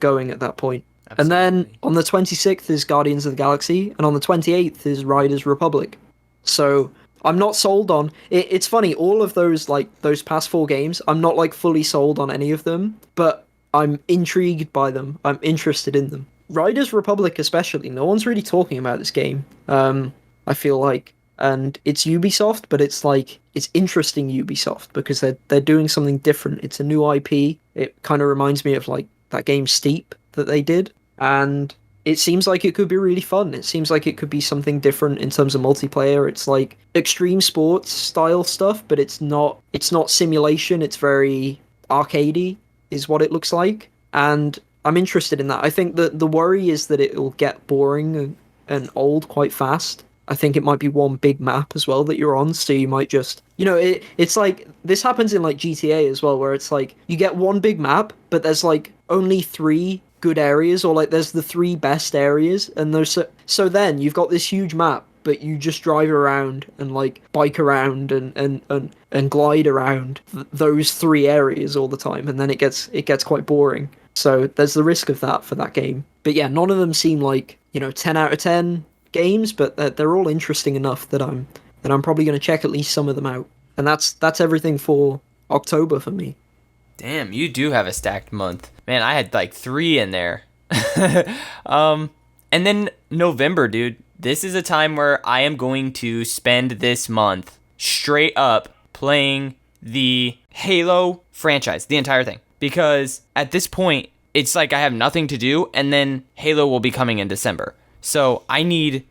Speaker 2: going at that point. And then
Speaker 1: Absolutely.
Speaker 2: on the 26th is Guardians of the Galaxy, and on the 28th is Riders Republic. So I'm not sold on it. It's funny, all of those past four games, I'm not like fully sold on any of them, but I'm intrigued by them. I'm interested in them. Riders Republic especially, no one's really talking about this game. I feel like, and it's Ubisoft, but it's like it's interesting Ubisoft because they're doing something different. It's a new IP. It kind of reminds me of like that game Steep that they did, and it seems like it could be really fun. It seems like it could be something different in terms of multiplayer. It's like extreme sports style stuff, but it's not simulation. It's very arcadey is what it looks like. And I'm interested in that. I think that the worry is that it will get boring and old quite fast. I think it might be one big map as well that you're on, so you might just, it's like this happens in like GTA as well, where it's like you get one big map, but there's like only three good areas, or like there's the three best areas, and so then you've got this huge map, but you just drive around and like bike around and glide around those three areas all the time, and then it gets quite boring. So there's the risk of that for that game. But yeah, none of them seem like 10 out of 10 games, but they're all interesting enough that I'm probably going to check at least some of them out. And that's everything for October for me.
Speaker 1: Damn, you do have a stacked month. Man, I had like 3 in there. And then November, dude. This is a time where I am going to spend this month straight up playing the Halo franchise, the entire thing. Because at this point, it's like I have nothing to do, and then Halo will be coming in December. So I need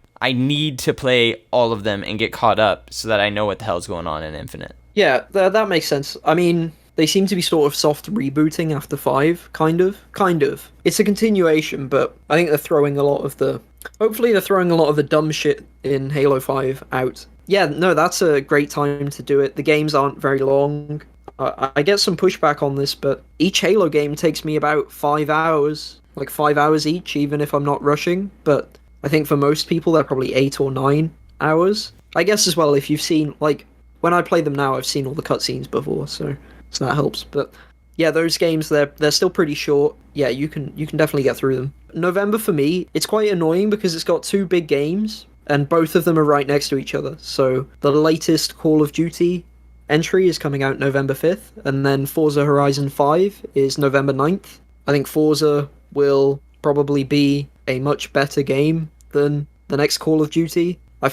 Speaker 1: to play all of them and get caught up so that I know what the hell's going on in Infinite.
Speaker 2: Yeah, that makes sense. I mean, they seem to be sort of soft rebooting after 5, kind of. It's a continuation, but I think hopefully they're throwing a lot of the dumb shit in Halo 5 out. Yeah, no, that's a great time to do it. The games aren't very long. I get some pushback on this, but each Halo game takes me about 5 hours, like 5 hours each, even if I'm not rushing. But I think for most people, they're probably 8 or 9 hours. I guess as well, if you've seen, like, when I play them now, I've seen all the cutscenes before, so that helps. But yeah, those games, they're still pretty short. Yeah, you can definitely get through them. November for me, it's quite annoying because it's got two big games, and both of them are right next to each other. So the latest Call of Duty entry is coming out November 5th, and then Forza Horizon 5 is November 9th. I think Forza will probably be a much better game than the next Call of Duty. I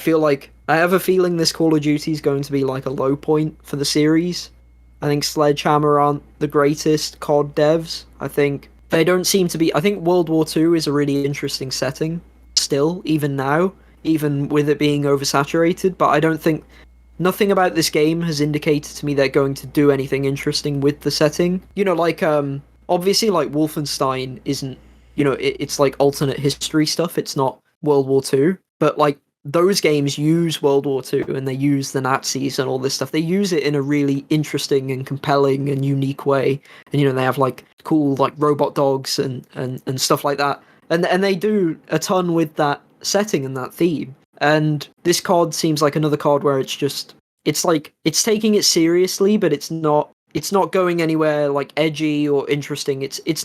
Speaker 2: have a feeling this Call of Duty is going to be like a low point for the series. I think Sledgehammer aren't the greatest COD devs. I think they don't seem to be. I think World War II is a really interesting setting still, even now, even with it being oversaturated, but I don't think nothing about this game has indicated to me they're going to do anything interesting with the setting. You know, like obviously like Wolfenstein isn't, it's like alternate history stuff. It's not World War II, but like those games use World War II and they use the Nazis and all this stuff. They use it in a really interesting and compelling and unique way. And they have like cool like robot dogs and stuff like that. And they do a ton with that setting and that theme. And this COD seems like another COD where it's like it's taking it seriously, but it's not going anywhere like edgy or interesting. It's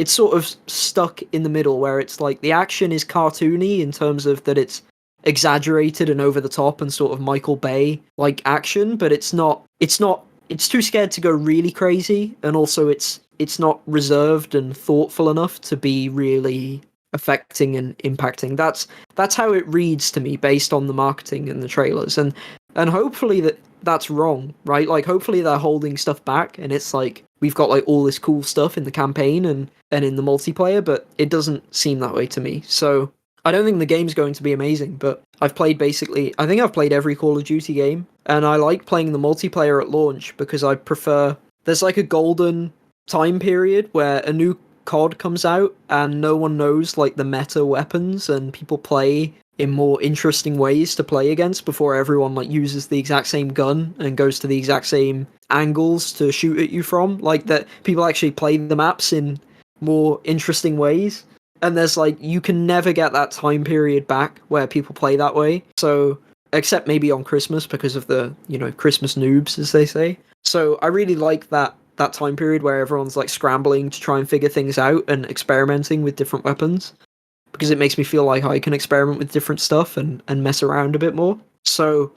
Speaker 2: sort of stuck in the middle where it's like the action is cartoony in terms of that it's exaggerated and over the top and sort of Michael Bay like action, but it's too scared to go really crazy, and also it's not reserved and thoughtful enough to be really affecting and impacting. That's how it reads to me based on the marketing and the trailers, and hopefully that's wrong, right? Like hopefully they're holding stuff back and it's like we've got like all this cool stuff in the campaign and in the multiplayer, but it doesn't seem that way to me. So I don't think the game's going to be amazing, but I think I've played every Call of Duty game, and I like playing the multiplayer at launch because I prefer, there's like a golden time period where a new COD comes out and no one knows like the meta weapons and people play in more interesting ways to play against before everyone like uses the exact same gun and goes to the exact same angles to shoot at you from, like that people actually play the maps in more interesting ways. And there's like, you can never get that time period back where people play that way. So, except maybe on Christmas because of the, Christmas noobs, as they say. So I really like that time period where everyone's like scrambling to try and figure things out and experimenting with different weapons. Because it makes me feel like I can experiment with different stuff and mess around a bit more. So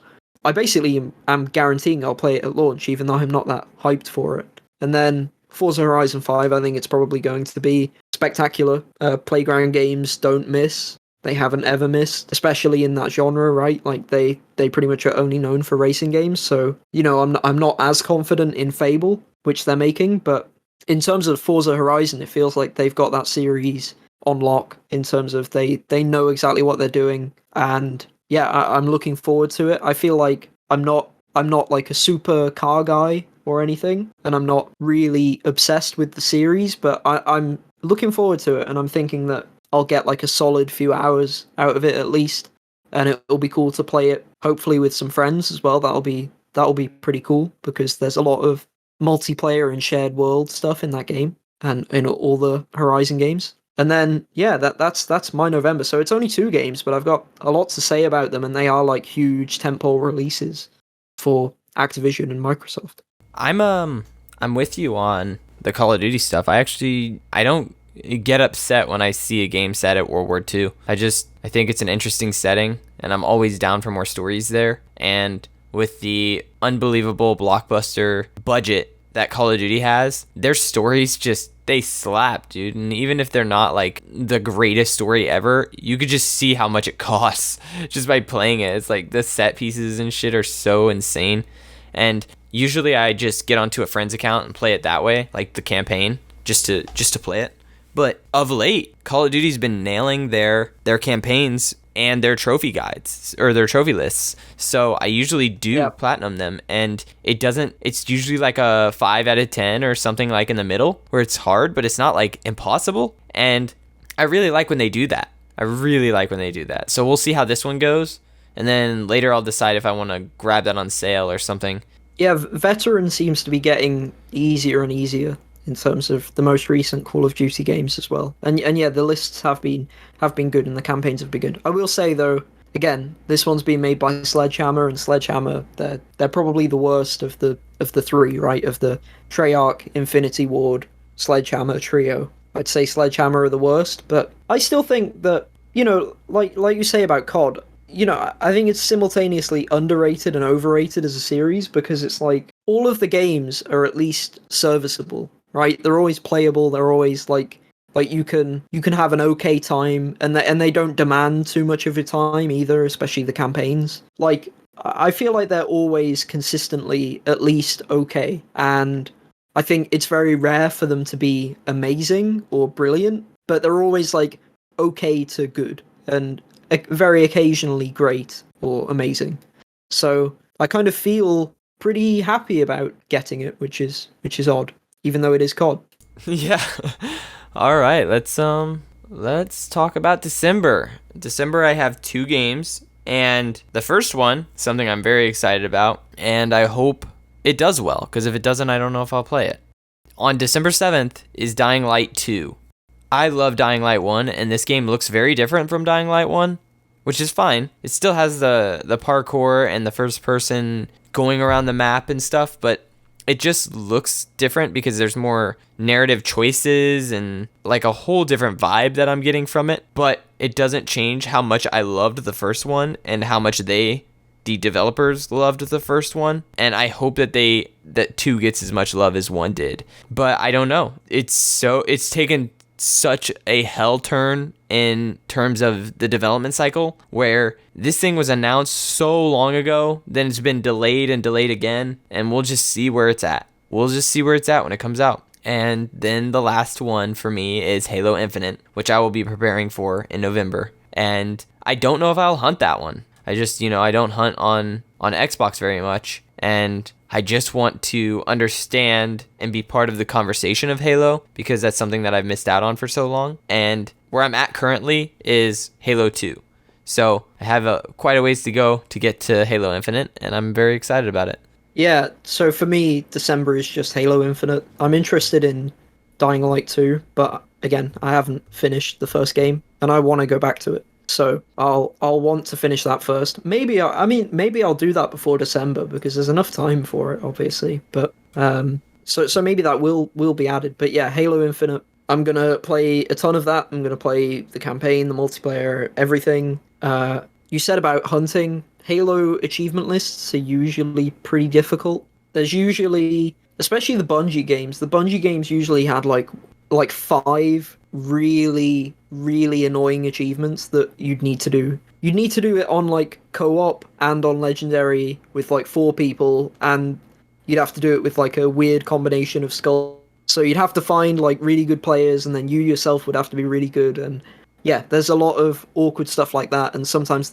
Speaker 2: I basically am guaranteeing I'll play it at launch, even though I'm not that hyped for it. And then Forza Horizon 5, I think it's probably going to be spectacular. Playground games don't miss. They haven't ever missed, especially in that genre, right? Like they pretty much are only known for racing games. So, I'm not as confident in Fable, which they're making, but in terms of Forza Horizon, it feels like they've got that series on lock in terms of they know exactly what they're doing. And yeah, I'm looking forward to it. I feel like I'm not like a super car guy or anything, and I'm not really obsessed with the series, but I'm looking forward to it, and I'm thinking that I'll get like a solid few hours out of it at least, and it'll be cool to play it, hopefully with some friends as well. That'll be pretty cool, because there's a lot of multiplayer and shared world stuff in that game, and in all the Horizon games. And then, yeah, that's my November. So it's only 2 games, but I've got a lot to say about them, and they are like huge tentpole releases for Activision and Microsoft.
Speaker 1: I'm with you on the Call of Duty stuff. I don't get upset when I see a game set at World War II. I think it's an interesting setting, and I'm always down for more stories there. And with the unbelievable blockbuster budget that Call of Duty has, their stories they slap, dude. And even if they're not like the greatest story ever, you could just see how much it costs just by playing it. It's like the set pieces and shit are so insane. And usually I just get onto a friend's account and play it that way, like the campaign, just to play it. But of late, Call of Duty's been nailing their campaigns and their trophy guides or their trophy lists. So I usually do platinum them, and it's usually like a 5 out of 10 or something like in the middle where it's hard, but it's not like impossible. And I really like when they do that. So we'll see how this one goes. And then later I'll decide if I want to grab that on sale or something.
Speaker 2: Yeah, veteran seems to be getting easier and easier in terms of the most recent Call of Duty games as well. And yeah, the lists have been good and the campaigns have been good. I will say though, again, this one's been made by Sledgehammer, and Sledgehammer they're probably the worst of the three, right? Of the Treyarch, Infinity Ward, Sledgehammer trio. I'd say Sledgehammer are the worst, but I still think that, like you say about COD, I think it's simultaneously underrated and overrated as a series because it's like all of the games are at least serviceable, right? They're always playable. They're always like you can have an okay time, and they don't demand too much of your time either, especially the campaigns. Like I feel like they're always consistently at least okay, and I think it's very rare for them to be amazing or brilliant, but they're always like okay to good, and very occasionally great or amazing. So I kind of feel pretty happy about getting it, which is odd, even though it is COD.
Speaker 1: Yeah. All right, let's talk about December. December I have two games, and the first one, something I'm very excited about, and I hope it does well, because if it doesn't, I don't know if I'll play it. On December 7th is Dying Light 2. I love Dying Light 1, and this game looks very different from Dying Light 1, which is fine. It still has the parkour and the first person going around the map and stuff, but it just looks different because there's more narrative choices and like a whole different vibe that I'm getting from it. But it doesn't change how much I loved the first one and how much the developers loved the first one. And I hope that 2 gets as much love as 1 did. But I don't know. It's taken such a hell turn in terms of the development cycle, where this thing was announced so long ago, then it's been delayed and delayed again, and we'll just see where it's at. We'll just see where it's at when it comes out. And then the last one for me is Halo Infinite, which I will be preparing for in November. And I don't know if I'll hunt that one. I just, I don't hunt on Xbox very much, and I just want to understand and be part of the conversation of Halo, because that's something that I've missed out on for so long. And where I'm at currently is Halo 2. So I have quite a ways to go to get to Halo Infinite, and I'm very excited about it.
Speaker 2: Yeah, so for me, December is just Halo Infinite. I'm interested in Dying Light 2, but again, I haven't finished the first game, and I want to go back to it. So I'll want to finish that first. Maybe maybe I'll do that before December because there's enough time for it, obviously. But so maybe that will be added. But yeah, Halo Infinite. I'm gonna play a ton of that. I'm gonna play the campaign, the multiplayer, everything. You said about hunting. Halo achievement lists are usually pretty difficult. There's usually, especially the Bungie games. The Bungie games usually had like 5 really really annoying achievements that you'd need to do. You'd need to do it on like co-op and on legendary with like 4 people, and you'd have to do it with like a weird combination of skulls. So you'd have to find like really good players, and then you yourself would have to be really good. And yeah, there's a lot of awkward stuff like that, and sometimes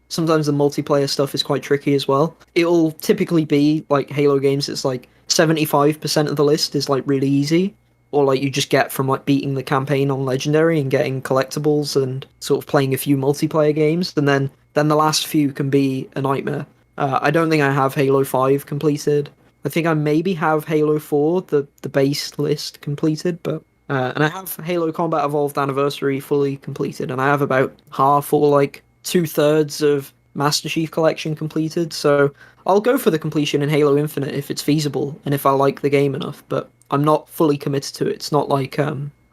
Speaker 2: sometimes the multiplayer stuff is quite tricky as well. It'll typically be like Halo games, it's like 75% of the list is like really easy, or like you just get from like beating the campaign on legendary and getting collectibles and sort of playing a few multiplayer games, and then the last few can be a nightmare. I don't think I have Halo 5 completed. I think I maybe have Halo 4, the base list completed, but and I have Halo Combat Evolved Anniversary fully completed, and I have about half or like 2/3 of Master Chief Collection completed. So I'll go for the completion in Halo Infinite if it's feasible and if I like the game enough, but I'm not fully committed to it. It's not like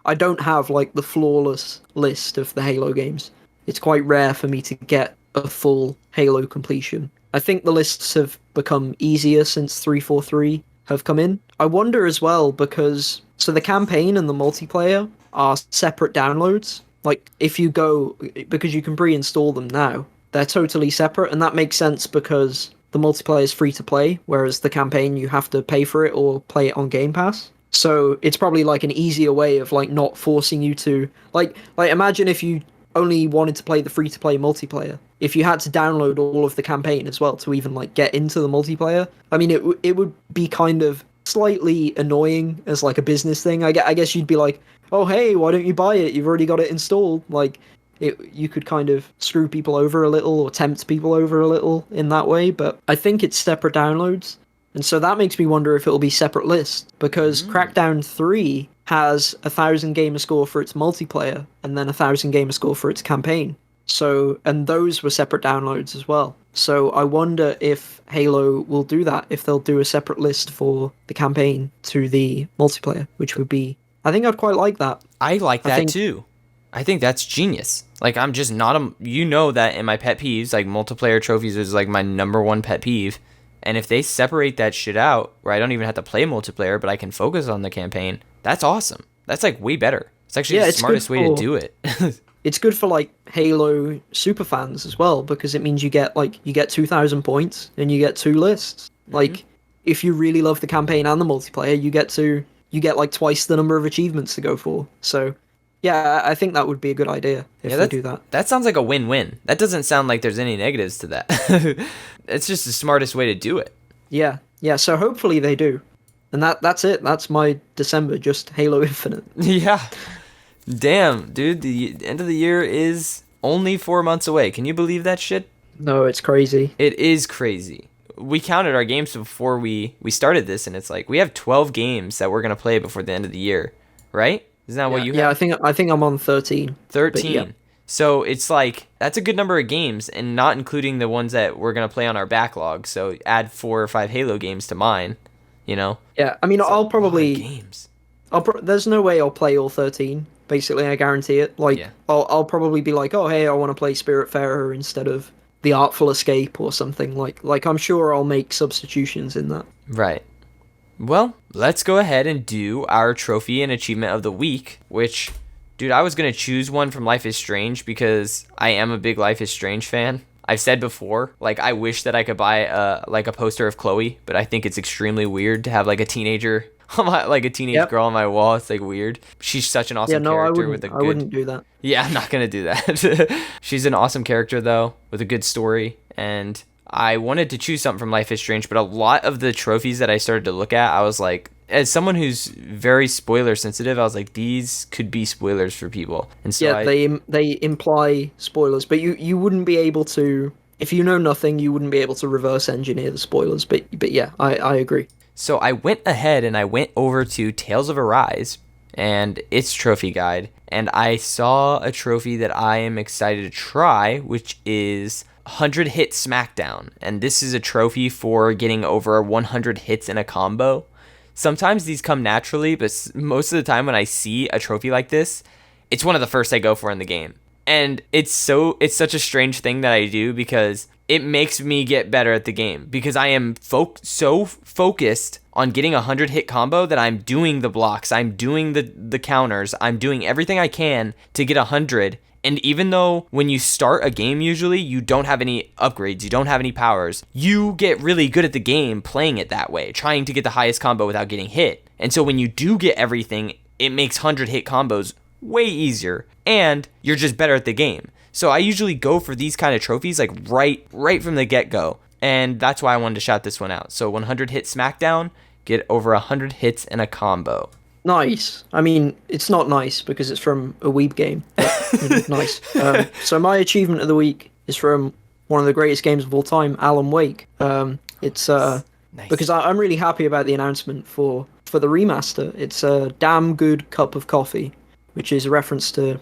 Speaker 2: I don't have like the flawless list of the Halo games. It's quite rare for me to get a full Halo completion. I think the lists have become easier since 343 have come in. I wonder as well because so the campaign and the multiplayer are separate downloads. Like if you go, because you can pre-install them now, they're totally separate, and that makes sense because the multiplayer is free to play, whereas the campaign you have to pay for it or play it on Game Pass. So it's probably like an easier way of like not forcing you to like imagine if you only wanted to play the free to play multiplayer. If you had to download all of the campaign as well to even like get into the multiplayer, I mean it would be kind of slightly annoying as like a business thing. I guess you'd be like, oh hey, why don't you buy it? You've already got it installed. Like you could kind of screw people over a little or tempt people over a little in that way. But I think it's separate downloads. And so that makes me wonder if it'll be separate lists, because Crackdown 3 has 1,000 gamer score for its multiplayer and then 1,000 gamer score for its campaign. So, and those were separate downloads as well. So I wonder if Halo will do that, if they'll do a separate list for the campaign to the multiplayer, which would be, I think I'd quite like that.
Speaker 1: I like that too. I think that's genius. Like, I'm just not you know that in my pet peeves, like multiplayer trophies is like my number one pet peeve. And if they separate that shit out, where I don't even have to play multiplayer, but I can focus on the campaign, that's awesome. That's like way better. It's actually the smartest way to do it.
Speaker 2: It's good for like Halo super fans as well, because it means you get 2,000 points and you get 2 lists. Like, if you really love the campaign and the multiplayer, you get like twice the number of achievements to go for. So yeah, I think that would be a good idea if they do that.
Speaker 1: That sounds like a win-win. That doesn't sound like there's any negatives to that. It's just the smartest way to do it.
Speaker 2: Yeah. So hopefully they do. And that's it. That's my December, just Halo Infinite.
Speaker 1: Yeah. Damn, dude, the end of the year is only 4 months away. Can you believe that shit?
Speaker 2: No, it's crazy.
Speaker 1: It is crazy. We counted our games before we started this, and it's like we have 12 games that we're going to play before the end of the year, right? Isn't that what you have?
Speaker 2: Yeah, I think I'm on 13.
Speaker 1: 13.
Speaker 2: Yeah.
Speaker 1: So it's like, that's a good number of games, and not including the ones that we're going to play on our backlog. So add 4 or 5 Halo games to mine, you know?
Speaker 2: Yeah, I mean, I'll probably...
Speaker 1: games.
Speaker 2: There's no way I'll play all 13, basically, I guarantee it. Like, yeah. I'll probably be like, oh, hey, I want to play Spiritfarer instead of The Artful Escape or something. Like I'm sure I'll make substitutions in that.
Speaker 1: Right. Well, let's go ahead and do our trophy and achievement of the week, which, dude, I was going to choose one from Life is Strange because I am a big Life is Strange fan. I've said before, like, I wish that I could buy a poster of Chloe, but I think it's extremely weird to have like a teenager, like a teenage girl on my wall. It's like weird. She's such an awesome character with a good...
Speaker 2: I wouldn't do that.
Speaker 1: Yeah, I'm not going to do that. She's an awesome character though, with a good story, and I wanted to choose something from Life is Strange, but a lot of the trophies that I started to look at, I was like, as someone who's very spoiler sensitive, I was like, these could be spoilers for people. And so
Speaker 2: they imply spoilers, but you wouldn't be able to, if you know nothing, you wouldn't be able to reverse engineer the spoilers. But yeah, I agree.
Speaker 1: So I went ahead and I went over to Tales of Arise and its trophy guide, and I saw a trophy that I am excited to try, which is 100 hit Smackdown. And this is a trophy for getting over 100 hits in a combo. Sometimes these come naturally, but most of the time when I see a trophy like this, it's one of the first I go for in the game. And it's such a strange thing that I do because it makes me get better at the game, because I am so focused on getting 100 hit combo that I'm doing the blocks, I'm doing the counters, I'm doing everything I can to get 100. And even though when you start a game, usually you don't have any upgrades, you don't have any powers, you get really good at the game playing it that way, trying to get the highest combo without getting hit. And so when you do get everything, it makes 100 hit combos way easier, and you're just better at the game. So I usually go for these kind of trophies like right from the get-go, and that's why I wanted to shout this one out. So 100 hit Smackdown, get over 100 hits in a combo.
Speaker 2: Nice. I mean, it's not nice because it's from a Weeb game, but nice. So my achievement of the week is from one of the greatest games of all time, Alan Wake. It's nice. Because I'm really happy about the announcement for the remaster. It's a damn good cup of coffee, which is a reference to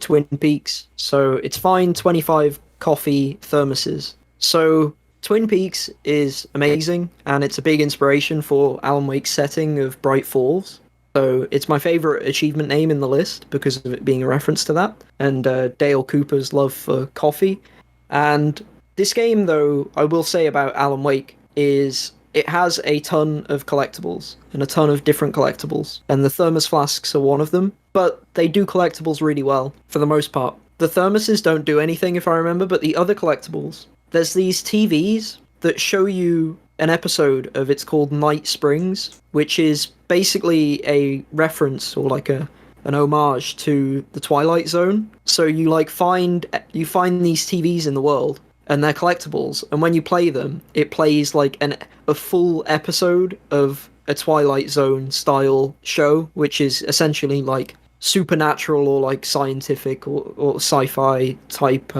Speaker 2: Twin Peaks. So it's fine 25 coffee thermoses. So Twin Peaks is amazing, and it's a big inspiration for Alan Wake's setting of Bright Falls. So it's my favorite achievement name in the list because of it being a reference to that, and Dale Cooper's love for coffee. And this game, though, I will say about Alan Wake, is it has a ton of collectibles, and a ton of different collectibles, and the thermos flasks are one of them, but they do collectibles really well, for the most part. The thermoses don't do anything, if I remember, but the other collectibles, there's these TVs that show you an episode of, it's called Night Springs, which is basically a reference or like an homage to the Twilight Zone. So you find these TVs in the world, and they're collectibles, and when you play them, it plays like a full episode of a Twilight Zone style show, which is essentially like supernatural or like scientific or sci-fi type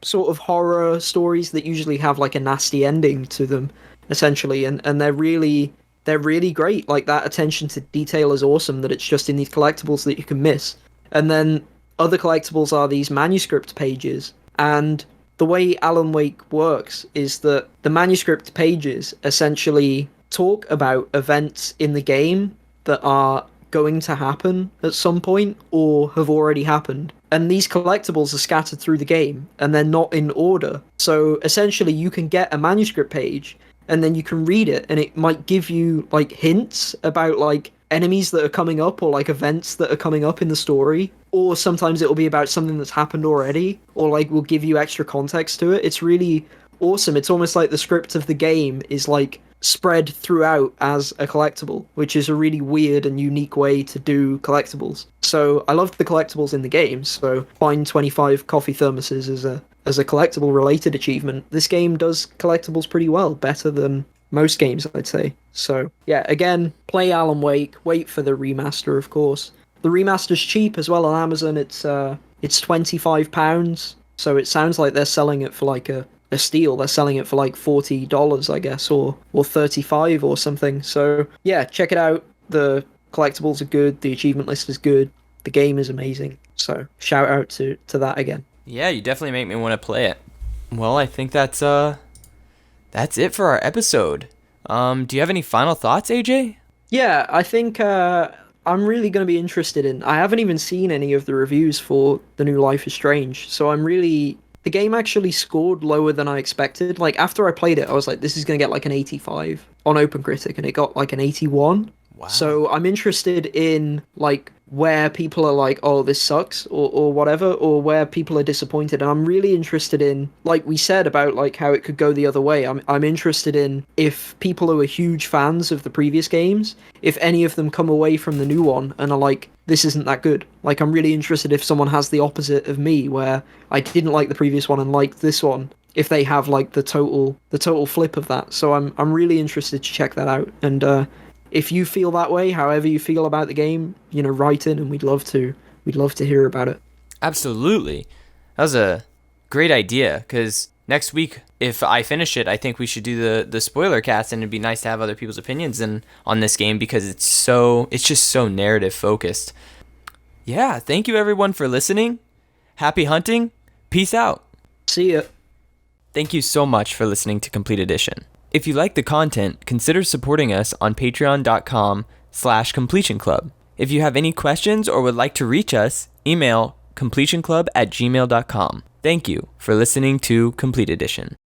Speaker 2: sort of horror stories that usually have like a nasty ending to them. essentially, and they're really great. Like that attention to detail is awesome. That it's just in these collectibles that you can miss, and then other collectibles are these manuscript pages. And the way Alan Wake works is that the manuscript pages essentially talk about events in the game that are going to happen at some point or have already happened. And these collectibles are scattered through the game and they're not in order. So essentially, you can get a manuscript page and then you can read it, and it might give you like hints about like enemies that are coming up or like events that are coming up in the story. Or sometimes it'll be about something that's happened already, or like will give you extra context to it. It's really awesome. It's almost like the script of the game is like spread throughout as a collectible, which is a really weird and unique way to do collectibles. So I love the collectibles in the game. So find 25 coffee thermoses as a collectible related achievement. This game does collectibles pretty well, better than most games, I'd say. So yeah, again, play Alan Wake. Wait for the remaster, of course. The remaster's cheap as well on Amazon. It's £25. So it sounds like they're selling it for like a steal. They're selling it for like $40, I guess, or 35 or something. So yeah, check it out. The collectibles are good. The achievement list is good. The game is amazing. So shout out to that again.
Speaker 1: Yeah, you definitely make me want to play it. Well, I think that's it for our episode. Do you have any final thoughts, AJ?
Speaker 2: Yeah, I think I'm really going to be interested in. I haven't even seen any of the reviews for the new Life is Strange, so the game actually scored lower than I expected. Like after I played it, I was like, this is going to get like an 85 on OpenCritic, and it got like an 81.
Speaker 1: Wow.
Speaker 2: So I'm interested in like where people are like, oh, this sucks, or whatever, or where people are disappointed. And I'm really interested in, like we said about like how it could go the other way. I'm interested in if people who are huge fans of the previous games, if any of them come away from the new one and are like, this isn't that good. Like I'm really interested if someone has the opposite of me, where I didn't like the previous one and liked this one, if they have like the total flip of that. So I'm really interested to check that out. And if you feel that way, however you feel about the game, write in, and we'd love to hear about it.
Speaker 1: Absolutely. That was a great idea, because next week, if I finish it, I think we should do the spoiler cast, and it'd be nice to have other people's opinions on this game, because it's just so narrative focused. Yeah, thank you everyone for listening. Happy hunting. Peace out.
Speaker 2: See ya.
Speaker 1: Thank you so much for listening to Complete Edition. If you like the content, consider supporting us on patreon.com/completionclub. If you have any questions or would like to reach us, email completionclub@gmail.com. Thank you for listening to Complete Edition.